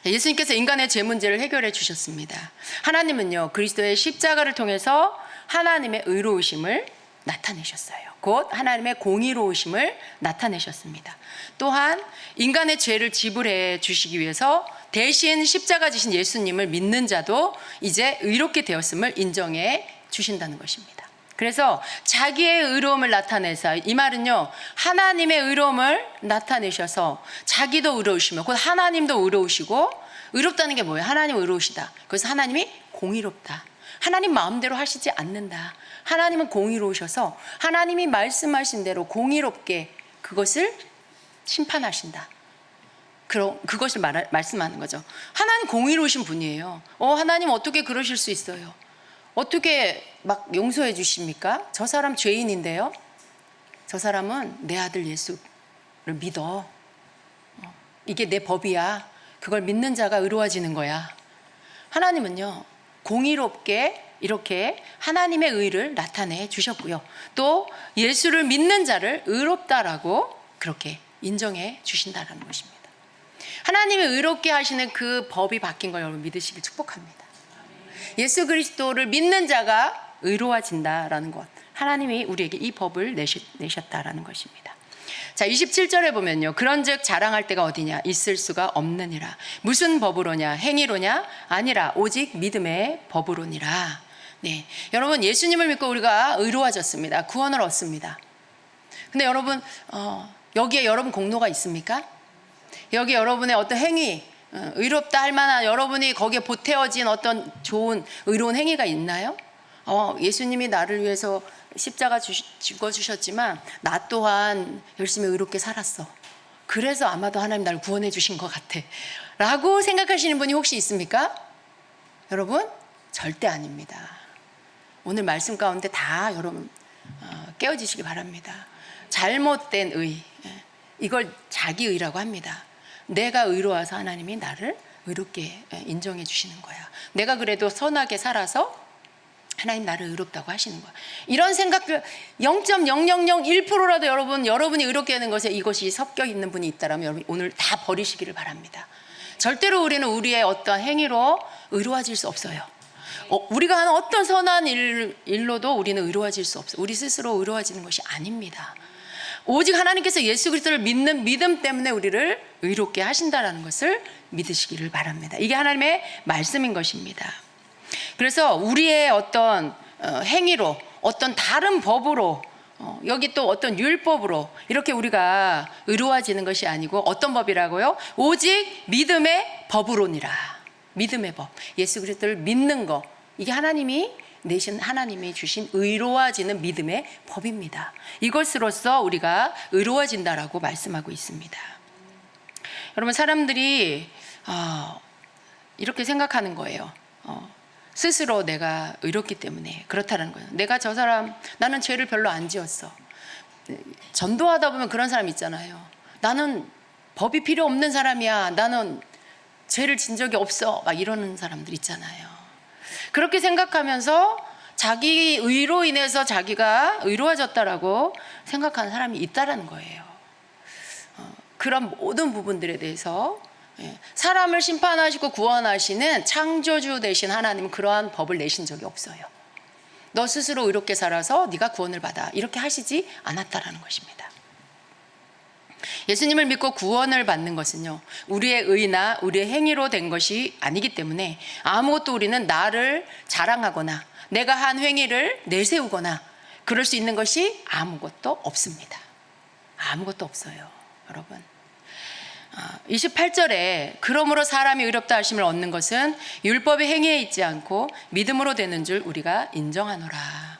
예수님께서 인간의 죄 문제를 해결해 주셨습니다. 하나님은요, 그리스도의 십자가를 통해서 하나님의 의로우심을 나타내셨어요. 곧 하나님의 공의로우심을 나타내셨습니다. 또한 인간의 죄를 지불해 주시기 위해서 대신 십자가 지신 예수님을 믿는 자도 이제 의롭게 되었음을 인정해 주신다는 것입니다. 그래서 자기의 의로움을 나타내서, 이 말은요, 하나님의 의로움을 나타내셔서 자기도 의로우시며 곧 하나님도 의로우시고, 의롭다는 게 뭐예요? 하나님 의로우시다. 그래서 하나님이 공의롭다. 하나님 마음대로 하시지 않는다. 하나님은 공의로우셔서 하나님이 말씀하신 대로 공의롭게 그것을 심판하신다. 그것을 말씀하는 거죠. 하나님 공의로우신 분이에요. 하나님 어떻게 그러실 수 있어요? 어떻게 막 용서해 주십니까? 저 사람 죄인인데요. 저 사람은 내 아들 예수를 믿어. 이게 내 법이야. 그걸 믿는 자가 의로워지는 거야. 하나님은요, 공의롭게 이렇게 하나님의 의를 나타내 주셨고요. 또 예수를 믿는 자를 의롭다라고 그렇게 인정해 주신다는 것입니다. 하나님이 의롭게 하시는 그 법이 바뀐 걸 여러분 믿으시길 축복합니다. 예수 그리스도를 믿는 자가 의로워진다라는 것, 하나님이 우리에게 이 법을 내셨다라는 것입니다. 자, 27절에 보면요, 그런즉 자랑할 데가 어디냐? 있을 수가 없느니라. 무슨 법으로냐? 행위로냐? 아니라 오직 믿음의 법으로니라. 네, 여러분, 예수님을 믿고 우리가 의로워졌습니다. 구원을 얻습니다. 근데 여러분, 여기에 여러분 공로가 있습니까? 여기 여러분의 어떤 행위, 의롭다 할 만한 여러분이 거기에 보태어진 어떤 좋은 의로운 행위가 있나요? 예수님이 나를 위해서 십자가 죽어주셨지만 나 또한 열심히 의롭게 살았어. 그래서 아마도 하나님 나를 구원해 주신 것 같아 라고 생각하시는 분이 혹시 있습니까? 여러분 절대 아닙니다. 오늘 말씀 가운데 다 여러분 깨어지시기 바랍니다. 잘못된 의, 이걸 자기의라고 합니다. 내가 의로워서 하나님이 나를 의롭게 인정해 주시는 거야. 내가 그래도 선하게 살아서 하나님 나를 의롭다고 하시는 거야. 이런 생각들 0.0001%라도 여러분이 의롭게 하는 것에 이것이 섞여 있는 분이 있다면 여러분 오늘 다 버리시기를 바랍니다. 절대로 우리는 우리의 어떤 행위로 의로워질 수 없어요. 우리가 하는 어떤 선한 일로도 우리는 의로워질 수 없어요. 우리 스스로 의로워지는 것이 아닙니다. 오직 하나님께서 예수 그리스도를 믿는 믿음 때문에 우리를 의롭게 하신다는 것을 믿으시기를 바랍니다. 이게 하나님의 말씀인 것입니다. 그래서 우리의 어떤 행위로 어떤 다른 법으로 여기 또 어떤 율법으로 이렇게 우리가 의로워지는 것이 아니고 어떤 법이라고요? 오직 믿음의 법으로니라. 믿음의 법, 예수 그리스도를 믿는 것, 이게 하나님이 주신 의로워지는 믿음의 법입니다. 이것으로써 우리가 의로워진다라고 말씀하고 있습니다. 여러분 사람들이 이렇게 생각하는 거예요. 스스로 내가 의롭기 때문에 그렇다는 거예요. 나는 죄를 별로 안 지었어. 전도하다 보면 그런 사람 있잖아요. 나는 법이 필요 없는 사람이야. 나는 죄를 진 적이 없어. 막 이러는 사람들 있잖아요. 그렇게 생각하면서 자기 의로 인해서 자기가 의로워졌다라고 생각하는 사람이 있다라는 거예요. 그런 모든 부분들에 대해서 사람을 심판하시고 구원하시는 창조주 되신 하나님은 그러한 법을 내신 적이 없어요. 너 스스로 의롭게 살아서 네가 구원을 받아 이렇게 하시지 않았다라는 것입니다. 예수님을 믿고 구원을 받는 것은요, 우리의 의나 우리의 행위로 된 것이 아니기 때문에 아무것도 우리는 나를 자랑하거나 내가 한 행위를 내세우거나 그럴 수 있는 것이 아무것도 없습니다. 아무것도 없어요, 여러분. 28절에 그러므로 사람이 의롭다 하심을 얻는 것은 율법의 행위에 있지 않고 믿음으로 되는 줄 우리가 인정하노라.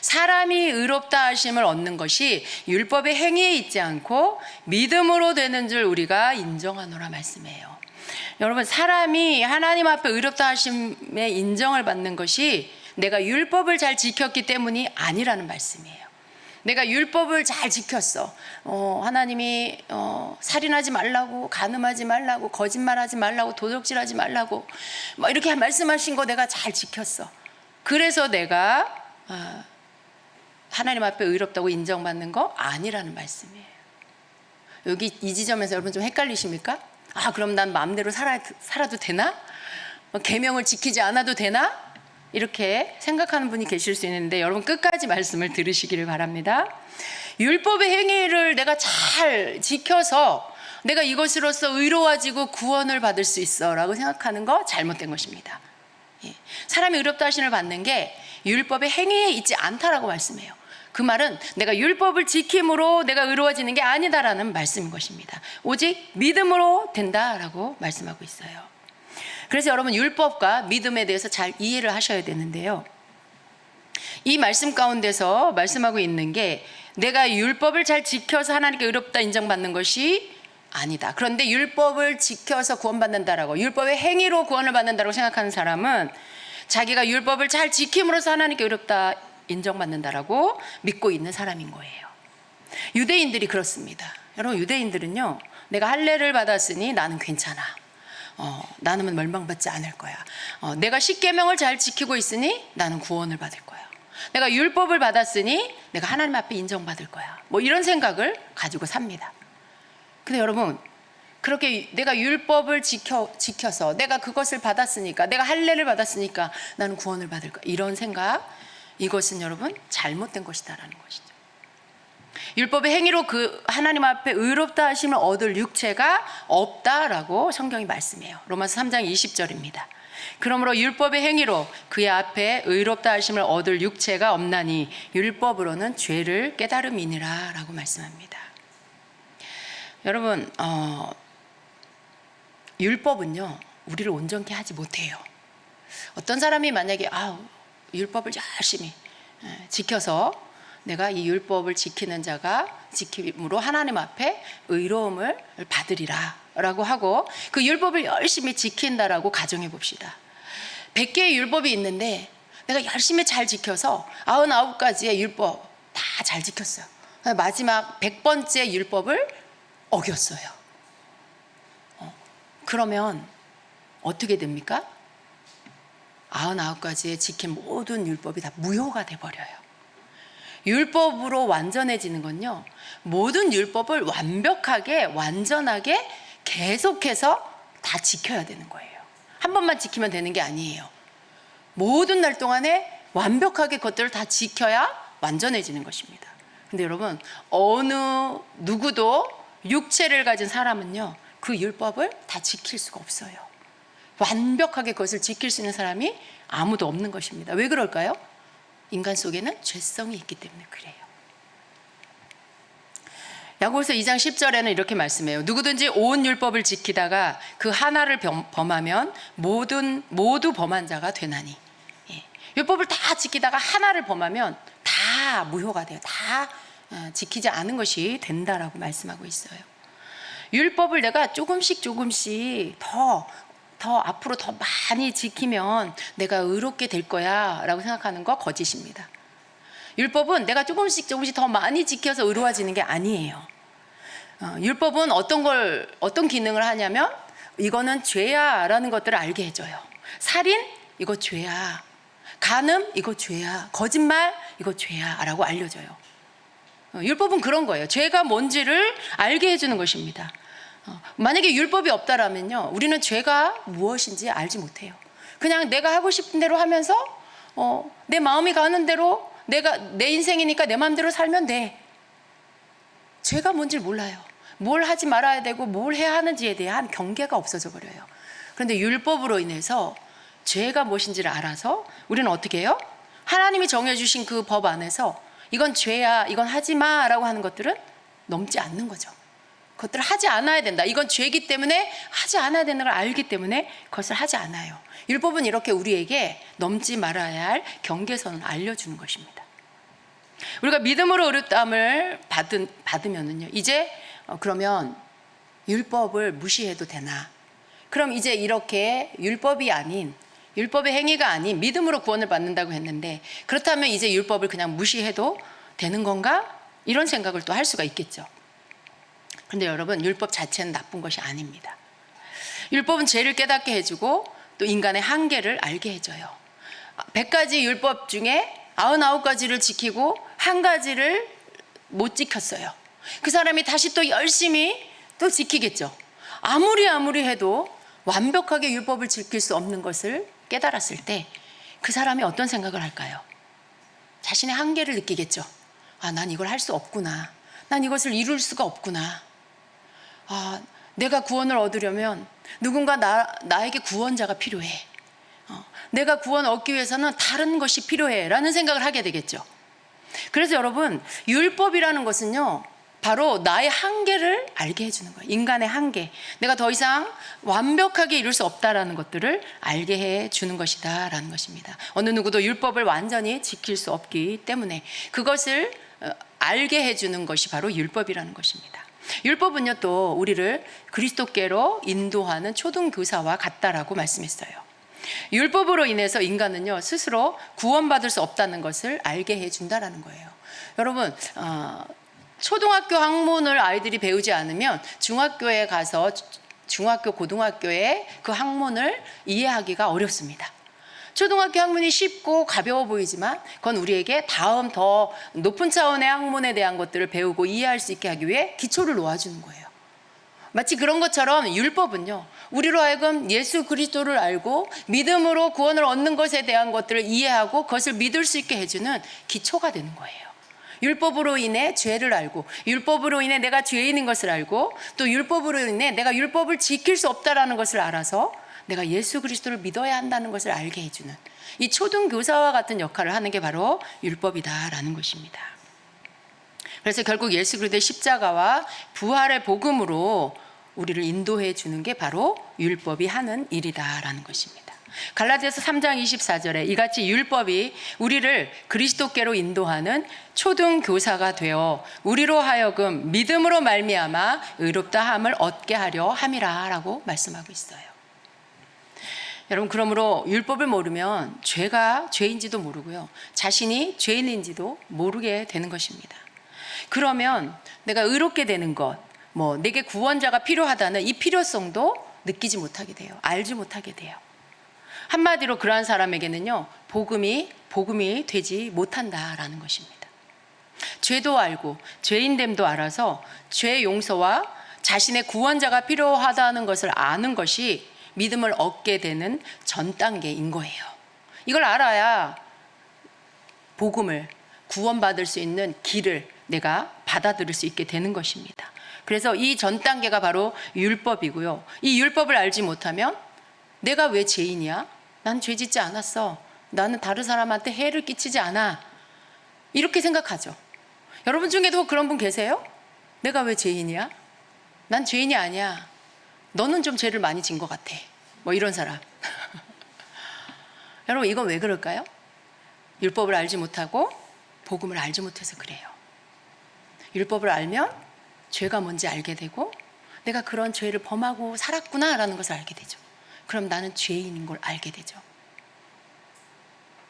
사람이 의롭다 하심을 얻는 것이 율법의 행위에 있지 않고 믿음으로 되는 줄 우리가 인정하노라 말씀이에요. 여러분 사람이 하나님 앞에 의롭다 하심의 인정을 받는 것이 내가 율법을 잘 지켰기 때문이 아니라는 말씀이에요. 내가 율법을 잘 지켰어. 하나님이 살인하지 말라고, 간음하지 말라고, 거짓말하지 말라고, 도둑질하지 말라고 뭐 이렇게 말씀하신 거 내가 잘 지켰어. 그래서 내가 하나님 앞에 의롭다고 인정받는 거 아니라는 말씀이에요. 여기 이 지점에서 여러분 좀 헷갈리십니까? 그럼 난 마음대로 살아도 되나? 계명을 지키지 않아도 되나? 이렇게 생각하는 분이 계실 수 있는데 여러분 끝까지 말씀을 들으시기를 바랍니다. 율법의 행위를 내가 잘 지켜서 내가 이것으로서 의로워지고 구원을 받을 수 있어 라고 생각하는 거 잘못된 것입니다. 사람이 의롭다 하심을 받는 게 율법의 행위에 있지 않다라고 말씀해요. 그 말은 내가 율법을 지킴으로 내가 의로워지는 게 아니다라는 말씀인 것입니다. 오직 믿음으로 된다라고 말씀하고 있어요. 그래서 여러분 율법과 믿음에 대해서 잘 이해를 하셔야 되는데요. 이 말씀 가운데서 말씀하고 있는 게 내가 율법을 잘 지켜서 하나님께 의롭다 인정받는 것이 아니다. 그런데 율법을 지켜서 구원받는다라고, 율법의 행위로 구원을 받는다라고 생각하는 사람은 자기가 율법을 잘 지킴으로써 하나님께 의롭다 인정받는다라고 믿고 있는 사람인 거예요. 유대인들이 그렇습니다. 여러분 유대인들은요, 내가 할례를 받았으니 나는 괜찮아. 나는 멸망받지 않을 거야. 내가 십계명을 잘 지키고 있으니 나는 구원을 받을 거야. 내가 율법을 받았으니 내가 하나님 앞에 인정받을 거야. 뭐 이런 생각을 가지고 삽니다. 근데 여러분 그렇게 내가 율법을 지켜서 내가 그것을 받았으니까, 내가 할례를 받았으니까 나는 구원을 받을 거야, 이런 생각, 이것은 여러분 잘못된 것이다라는 것이죠. 율법의 행위로 그 하나님 앞에 의롭다 하심을 얻을 육체가 없다라고 성경이 말씀해요. 로마서 3장 20절입니다. 그러므로 율법의 행위로 그의 앞에 의롭다 하심을 얻을 육체가 없나니 율법으로는 죄를 깨달음이니라 라고 말씀합니다. 여러분 율법은요, 우리를 온전케 하지 못해요. 어떤 사람이 만약에 율법을 열심히 지켜서 내가 이 율법을 지키는 자가 지킴으로 하나님 앞에 의로움을 받으리라 라고 하고 그 율법을 열심히 지킨다라고 가정해 봅시다. 100개의 율법이 있는데 내가 열심히 잘 지켜서 99가지의 율법 다 잘 지켰어요. 마지막 100번째 율법을 어겼어요. 그러면 어떻게 됩니까? 99가지의 지킨 모든 율법이 다 무효가 돼버려요. 율법으로 완전해지는 건요, 모든 율법을 완벽하게 완전하게 계속해서 다 지켜야 되는 거예요. 한 번만 지키면 되는 게 아니에요. 모든 날 동안에 완벽하게 그것들을 다 지켜야 완전해지는 것입니다. 근데 여러분, 어느 누구도 육체를 가진 사람은요, 그 율법을 다 지킬 수가 없어요. 완벽하게 그것을 지킬 수 있는 사람이 아무도 없는 것입니다. 왜 그럴까요? 인간 속에는 죄성이 있기 때문에 그래요. 야고보서 2장 10절에는 이렇게 말씀해요. 누구든지 온 율법을 지키다가 그 하나를 범하면 모두 범한 자가 되나니. 율법을 다 지키다가 하나를 범하면 다 무효가 돼요. 다 지키지 않은 것이 된다라고 말씀하고 있어요. 율법을 내가 조금씩 더 앞으로 더 많이 지키면 내가 의롭게 될 거야 라고 생각하는 거 거짓입니다. 율법은 내가 조금씩 더 많이 지켜서 의로워지는 게 아니에요. 율법은 어떤 기능을 하냐면 이거는 죄야 라는 것들을 알게 해줘요. 살인, 이거 죄야. 간음, 이거 죄야. 거짓말, 이거 죄야 라고 알려줘요. 율법은 그런 거예요. 죄가 뭔지를 알게 해주는 것입니다. 만약에 율법이 없다라면요, 우리는 죄가 무엇인지 알지 못해요. 그냥 내가 하고 싶은 대로 하면서 내 마음이 가는 대로 내 인생이니까 내 마음대로 살면 돼. 죄가 뭔지를 몰라요. 뭘 하지 말아야 되고 뭘 해야 하는지에 대한 경계가 없어져 버려요. 그런데 율법으로 인해서 죄가 무엇인지를 알아서 우리는 어떻게 해요? 하나님이 정해주신 그 법 안에서 이건 죄야, 이건 하지 마라고 하는 것들은 넘지 않는 거죠. 그것들을 하지 않아야 된다. 이건 죄이기 때문에 하지 않아야 되는 걸 알기 때문에 그것을 하지 않아요. 율법은 이렇게 우리에게 넘지 말아야 할 경계선을 알려주는 것입니다. 우리가 믿음으로 의롭다함을 받으면은요, 이제 그러면 율법을 무시해도 되나? 그럼 이제 이렇게 율법의 행위가 아닌 믿음으로 구원을 받는다고 했는데, 그렇다면 이제 율법을 그냥 무시해도 되는 건가? 이런 생각을 또 할 수가 있겠죠. 그런데 여러분, 율법 자체는 나쁜 것이 아닙니다. 율법은 죄를 깨닫게 해주고 또 인간의 한계를 알게 해줘요. 100가지 율법 중에 99가지를 지키고 한 가지를 못 지켰어요. 그 사람이 다시 또 열심히 또 지키겠죠. 아무리 해도 완벽하게 율법을 지킬 수 없는 것을 깨달았을 때 그 사람이 어떤 생각을 할까요? 자신의 한계를 느끼겠죠. 난 이걸 할 수 없구나. 난 이것을 이룰 수가 없구나. 내가 구원을 얻으려면 누군가 나에게 구원자가 필요해. 내가 구원 얻기 위해서는 다른 것이 필요해 라는 생각을 하게 되겠죠. 그래서 여러분, 율법이라는 것은요, 바로 나의 한계를 알게 해주는 거예요. 인간의 한계. 내가 더 이상 완벽하게 이룰 수 없다라는 것들을 알게 해주는 것이다 라는 것입니다. 어느 누구도 율법을 완전히 지킬 수 없기 때문에 그것을 알게 해주는 것이 바로 율법이라는 것입니다. 율법은요, 또 우리를 그리스도께로 인도하는 초등교사와 같다라고 말씀했어요. 율법으로 인해서 인간은요, 스스로 구원받을 수 없다는 것을 알게 해준다라는 거예요. 여러분, 초등학교 학문을 아이들이 배우지 않으면 중학교에 가서 중학교, 고등학교에 그 학문을 이해하기가 어렵습니다. 초등학교 학문이 쉽고 가벼워 보이지만 그건 우리에게 다음 더 높은 차원의 학문에 대한 것들을 배우고 이해할 수 있게 하기 위해 기초를 놓아주는 거예요. 마치 그런 것처럼 율법은요, 우리로 하여금 예수 그리스도를 알고 믿음으로 구원을 얻는 것에 대한 것들을 이해하고 그것을 믿을 수 있게 해주는 기초가 되는 거예요. 율법으로 인해 죄를 알고, 율법으로 인해 내가 죄인인 것을 알고, 또 율법으로 인해 내가 율법을 지킬 수 없다라는 것을 알아서 내가 예수 그리스도를 믿어야 한다는 것을 알게 해주는 이 초등교사와 같은 역할을 하는 게 바로 율법이다라는 것입니다. 그래서 결국 예수 그리스도의 십자가와 부활의 복음으로 우리를 인도해 주는 게 바로 율법이 하는 일이다라는 것입니다. 갈라디아서 3장 24절에 이같이 율법이 우리를 그리스도께로 인도하는 초등 교사가 되어 우리로 하여금 믿음으로 말미암아 의롭다함을 얻게 하려 함이라라고 말씀하고 있어요. 여러분, 그러므로 율법을 모르면 죄가 죄인지도 모르고요, 자신이 죄인인지도 모르게 되는 것입니다. 그러면 내가 의롭게 되는 것, 내게 구원자가 필요하다는 이 필요성도 느끼지 못하게 돼요. 알지 못하게 돼요. 한마디로 그러한 사람에게는요, 복음이 되지 못한다라는 것입니다. 죄도 알고 죄인됨도 알아서 죄 용서와 자신의 구원자가 필요하다는 것을 아는 것이 믿음을 얻게 되는 전 단계인 거예요. 이걸 알아야 복음을, 구원받을 수 있는 길을 내가 받아들일 수 있게 되는 것입니다. 그래서 이 전 단계가 바로 율법이고요. 이 율법을 알지 못하면 내가 왜 죄인이야? 난 죄 짓지 않았어. 나는 다른 사람한테 해를 끼치지 않아. 이렇게 생각하죠. 여러분 중에도 그런 분 계세요? 내가 왜 죄인이야? 난 죄인이 아니야. 너는 좀 죄를 많이 진 것 같아. 이런 사람. 여러분, 이건 왜 그럴까요? 율법을 알지 못하고 복음을 알지 못해서 그래요. 율법을 알면 죄가 뭔지 알게 되고 내가 그런 죄를 범하고 살았구나라는 것을 알게 되죠. 그럼 나는 죄인인 걸 알게 되죠.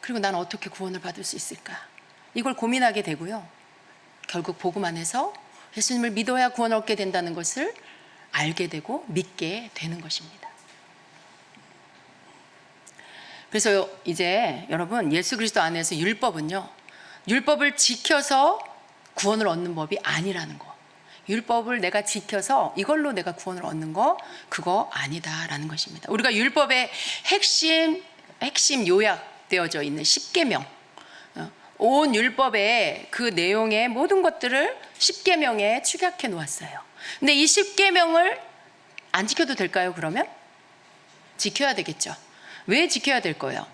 그리고 나는 어떻게 구원을 받을 수 있을까? 이걸 고민하게 되고요. 결국 복음 안에서 예수님을 믿어야 구원을 얻게 된다는 것을 알게 되고 믿게 되는 것입니다. 그래서 이제 여러분, 예수 그리스도 안에서 율법은요, 율법을 지켜서 구원을 얻는 법이 아니라는 거. 율법을 내가 지켜서 이걸로 내가 구원을 얻는 거, 그거 아니다라는 것입니다. 우리가 율법의 핵심 요약되어져 있는 10계명, 온 율법의 그 내용의 모든 것들을 10계명에 축약해 놓았어요. 근데 이 10계명을 안 지켜도 될까요, 그러면? 지켜야 되겠죠. 왜 지켜야 될까요?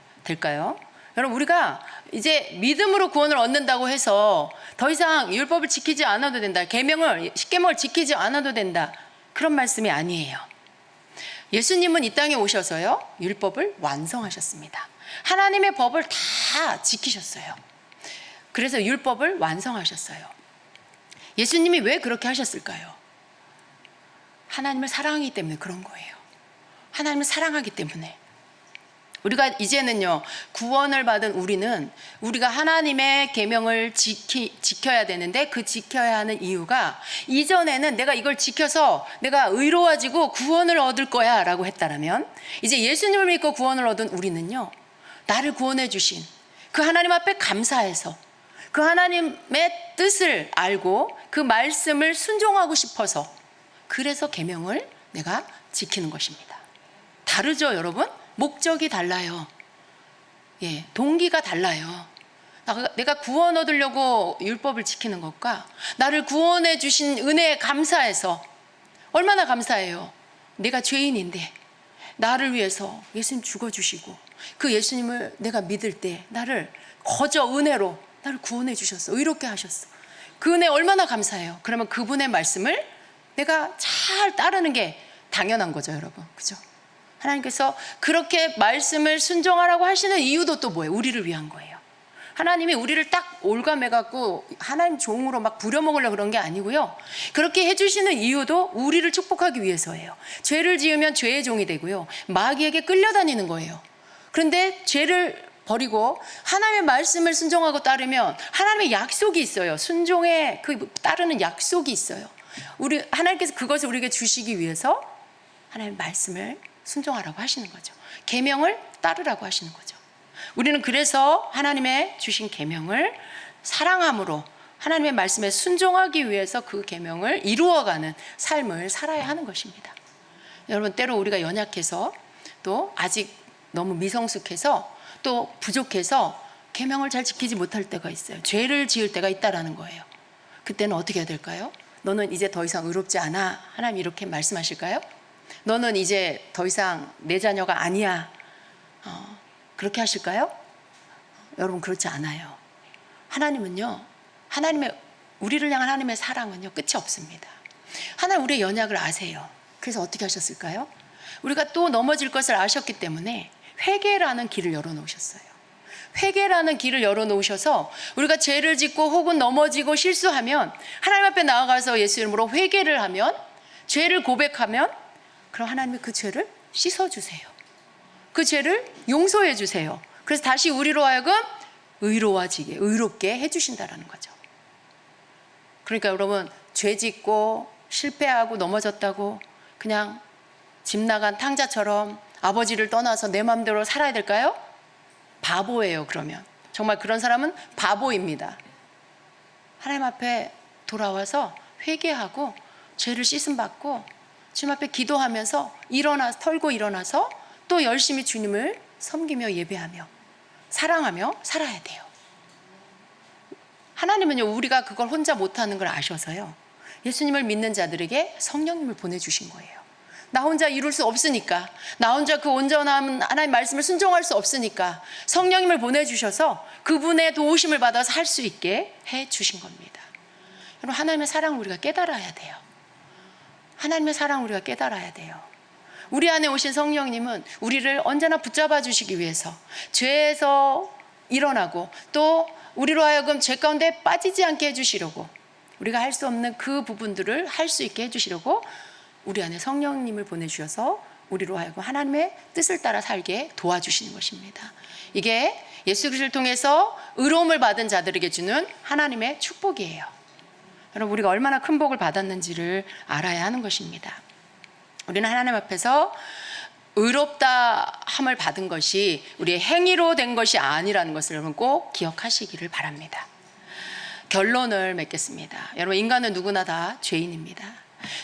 여러분, 우리가 이제 믿음으로 구원을 얻는다고 해서 더 이상 율법을 지키지 않아도 된다, 10계명을 지키지 않아도 된다, 그런 말씀이 아니에요. 예수님은 이 땅에 오셔서요, 율법을 완성하셨습니다. 하나님의 법을 다 지키셨어요. 그래서 율법을 완성하셨어요. 예수님이 왜 그렇게 하셨을까요? 하나님을 사랑하기 때문에 그런 거예요. 하나님을 사랑하기 때문에. 우리가 이제는요, 구원을 받은 우리가 하나님의 계명을 지켜야 되는데, 그 지켜야 하는 이유가, 이전에는 내가 이걸 지켜서 내가 의로워지고 구원을 얻을 거야 라고 했다라면, 이제 예수님을 믿고 구원을 얻은 우리는요, 나를 구원해 주신 그 하나님 앞에 감사해서 그 하나님의 뜻을 알고 그 말씀을 순종하고 싶어서, 그래서 계명을 내가 지키는 것입니다. 다르죠, 여러분? 목적이 달라요. 동기가 달라요. 내가 구원 얻으려고 율법을 지키는 것과, 나를 구원해 주신 은혜에 감사해서, 얼마나 감사해요. 내가 죄인인데 나를 위해서 예수님 죽어주시고, 그 예수님을 내가 믿을 때 나를 거저 은혜로 나를 구원해 주셨어. 의롭게 하셨어. 그 은혜 얼마나 감사해요. 그러면 그분의 말씀을 내가 잘 따르는 게 당연한 거죠, 여러분. 그죠? 하나님께서 그렇게 말씀을 순종하라고 하시는 이유도 또 뭐예요? 우리를 위한 거예요. 하나님이 우리를 딱 올가매갖고 하나님 종으로 막 부려먹으려고 그런 게 아니고요. 그렇게 해주시는 이유도 우리를 축복하기 위해서예요. 죄를 지으면 죄의 종이 되고요, 마귀에게 끌려다니는 거예요. 그런데 죄를 버리고 하나님의 말씀을 순종하고 따르면 하나님의 약속이 있어요. 순종에 따르는 약속이 있어요. 하나님께서 그것을 우리에게 주시기 위해서 하나님의 말씀을 순종하라고 하시는 거죠. 계명을 따르라고 하시는 거죠. 우리는 그래서 하나님의 주신 계명을 사랑함으로 하나님의 말씀에 순종하기 위해서 그 계명을 이루어가는 삶을 살아야 하는 것입니다. 여러분, 때로 우리가 연약해서, 또 아직 너무 미성숙해서, 또 부족해서 계명을 잘 지키지 못할 때가 있어요. 죄를 지을 때가 있다라는 거예요. 그때는 어떻게 해야 될까요? 너는 이제 더 이상 의롭지 않아. 하나님 이렇게 말씀하실까요? 너는 이제 더 이상 내 자녀가 아니야. 그렇게 하실까요? 여러분, 그렇지 않아요. 하나님은요, 우리를 향한 하나님의 사랑은요, 끝이 없습니다. 하나님 우리의 연약을 아세요. 그래서 어떻게 하셨을까요? 우리가 또 넘어질 것을 아셨기 때문에 회개라는 길을 열어놓으셨어요. 회개라는 길을 열어놓으셔서 우리가 죄를 짓고 혹은 넘어지고 실수하면 하나님 앞에 나아가서 예수 이름으로 회개를 하면, 죄를 고백하면, 그럼 하나님이 그 죄를 씻어주세요. 그 죄를 용서해 주세요. 그래서 다시 우리로 하여금 의로워지게, 의롭게 해주신다라는 거죠. 그러니까 여러분, 죄 짓고 실패하고 넘어졌다고 그냥 집 나간 탕자처럼 아버지를 떠나서 내 마음대로 살아야 될까요? 바보예요. 그러면 정말 그런 사람은 바보입니다. 하나님 앞에 돌아와서 회개하고 죄를 씻음 받고 주님 앞에 기도하면서 털고 일어나서 또 열심히 주님을 섬기며 예배하며 사랑하며 살아야 돼요. 하나님은요, 우리가 그걸 혼자 못하는 걸 아셔서요, 예수님을 믿는 자들에게 성령님을 보내주신 거예요. 나 혼자 이룰 수 없으니까, 나 혼자 그 온전한 하나님 말씀을 순종할 수 없으니까 성령님을 보내주셔서 그분의 도우심을 받아서 할 수 있게 해주신 겁니다. 여러분, 하나님의 사랑을 우리가 깨달아야 돼요. 하나님의 사랑을 우리가 깨달아야 돼요. 우리 안에 오신 성령님은 우리를 언제나 붙잡아 주시기 위해서 죄에서 일어나고 또 우리로 하여금 죄 가운데 빠지지 않게 해주시려고, 우리가 할 수 없는 그 부분들을 할 수 있게 해주시려고 우리 안에 성령님을 보내주셔서 우리로 하여금 하나님의 뜻을 따라 살게 도와주시는 것입니다. 이게 예수 그리스도를 통해서 의로움을 받은 자들에게 주는 하나님의 축복이에요. 여러분, 우리가 얼마나 큰 복을 받았는지를 알아야 하는 것입니다. 우리는 하나님 앞에서 의롭다 함을 받은 것이 우리의 행위로 된 것이 아니라는 것을 여러분 꼭 기억하시기를 바랍니다. 결론을 맺겠습니다. 여러분, 인간은 누구나 다 죄인입니다.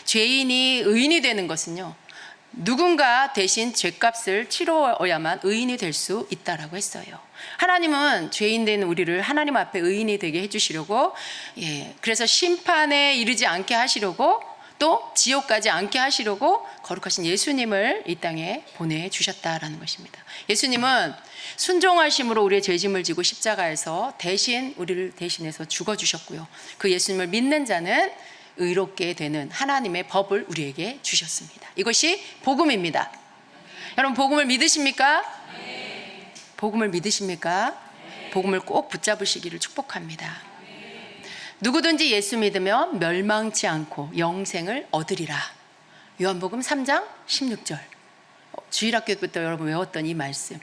죄인이 의인이 되는 것은요, 누군가 대신 죄값을 치러야만 의인이 될 수 있다라고 했어요. 하나님은 죄인 된 우리를 하나님 앞에 의인이 되게 해주시려고, 그래서 심판에 이르지 않게 하시려고, 또 지옥까지 않게 하시려고 거룩하신 예수님을 이 땅에 보내주셨다라는 것입니다. 예수님은 순종하심으로 우리의 죄짐을 지고 십자가에서 대신 우리를 대신해서 죽어주셨고요, 그 예수님을 믿는 자는 의롭게 되는 하나님의 법을 우리에게 주셨습니다. 이것이 복음입니다. 여러분, 복음을 믿으십니까? 네. 복음을 믿으십니까? 네. 복음을 꼭 붙잡으시기를 축복합니다. 네. 누구든지 예수 믿으면 멸망치 않고 영생을 얻으리라. 요한복음 3장 16절. 주일학교 때부터 여러분 외웠던 이 말씀.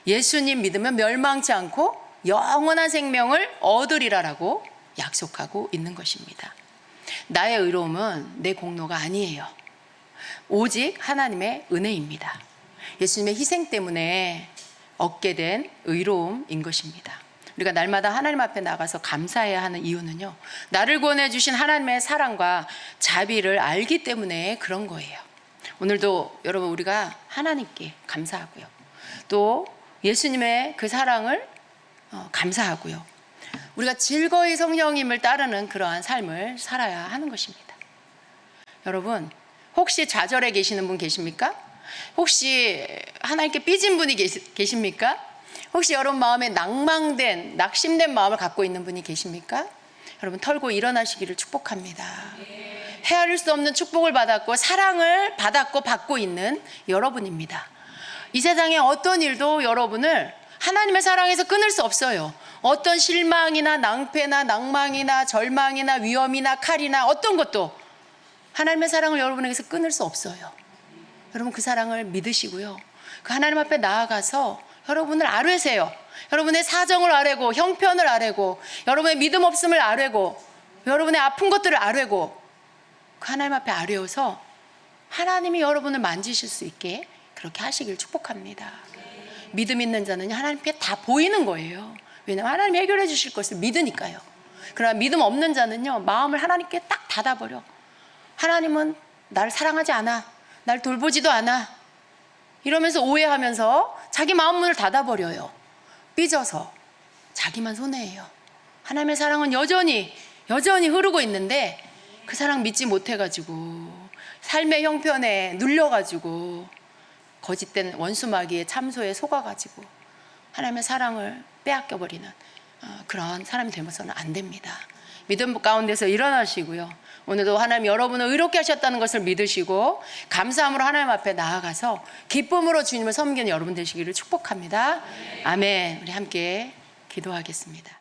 예수님 믿으면 멸망치 않고 영원한 생명을 얻으리라라고 약속하고 있는 것입니다. 나의 의로움은 내 공로가 아니에요. 오직 하나님의 은혜입니다. 예수님의 희생 때문에 얻게 된 의로움인 것입니다. 우리가 날마다 하나님 앞에 나가서 감사해야 하는 이유는요, 나를 구원해 주신 하나님의 사랑과 자비를 알기 때문에 그런 거예요. 오늘도 여러분, 우리가 하나님께 감사하고요, 또 예수님의 그 사랑을 감사하고요, 우리가 즐거이 성령님을 따르는 그러한 삶을 살아야 하는 것입니다. 여러분, 혹시 좌절해 계시는 분 계십니까? 혹시 하나님께 삐진 분이 계십니까? 혹시 여러분 마음에 낭망된, 낙심된 마음을 갖고 있는 분이 계십니까? 여러분, 털고 일어나시기를 축복합니다. 헤아릴 수 없는 축복을 받았고 사랑을 받았고 받고 있는 여러분입니다. 이 세상의 어떤 일도 여러분을 하나님의 사랑에서 끊을 수 없어요. 어떤 실망이나 낭패나 낭망이나 절망이나 위험이나 칼이나 어떤 것도 하나님의 사랑을 여러분에게서 끊을 수 없어요. 여러분, 그 사랑을 믿으시고요, 그 하나님 앞에 나아가서 여러분을 아뢰세요. 여러분의 사정을 아뢰고, 형편을 아뢰고, 여러분의 믿음 없음을 아뢰고, 여러분의 아픈 것들을 아뢰고, 그 하나님 앞에 아뢰어서 하나님이 여러분을 만지실 수 있게 그렇게 하시길 축복합니다. 믿음 있는 자는 하나님께 다 보이는 거예요. 왜냐하면 하나님이 해결해 주실 것을 믿으니까요. 그러나 믿음 없는 자는요, 마음을 하나님께 딱 닫아버려. 하나님은 나를 사랑하지 않아, 날 돌보지도 않아, 이러면서 오해하면서 자기 마음 문을 닫아버려요. 삐져서 자기만 손해예요. 하나님의 사랑은 여전히 흐르고 있는데 그 사랑 믿지 못해가지고 삶의 형편에 눌려가지고 거짓된 원수마귀의 참소에 속아가지고 하나님의 사랑을 빼앗겨버리는 그런 사람이 되면서는 안 됩니다. 믿음 가운데서 일어나시고요, 오늘도 하나님 여러분을 의롭게 하셨다는 것을 믿으시고 감사함으로 하나님 앞에 나아가서 기쁨으로 주님을 섬기는 여러분 되시기를 축복합니다. 아멘. 우리 함께 기도하겠습니다.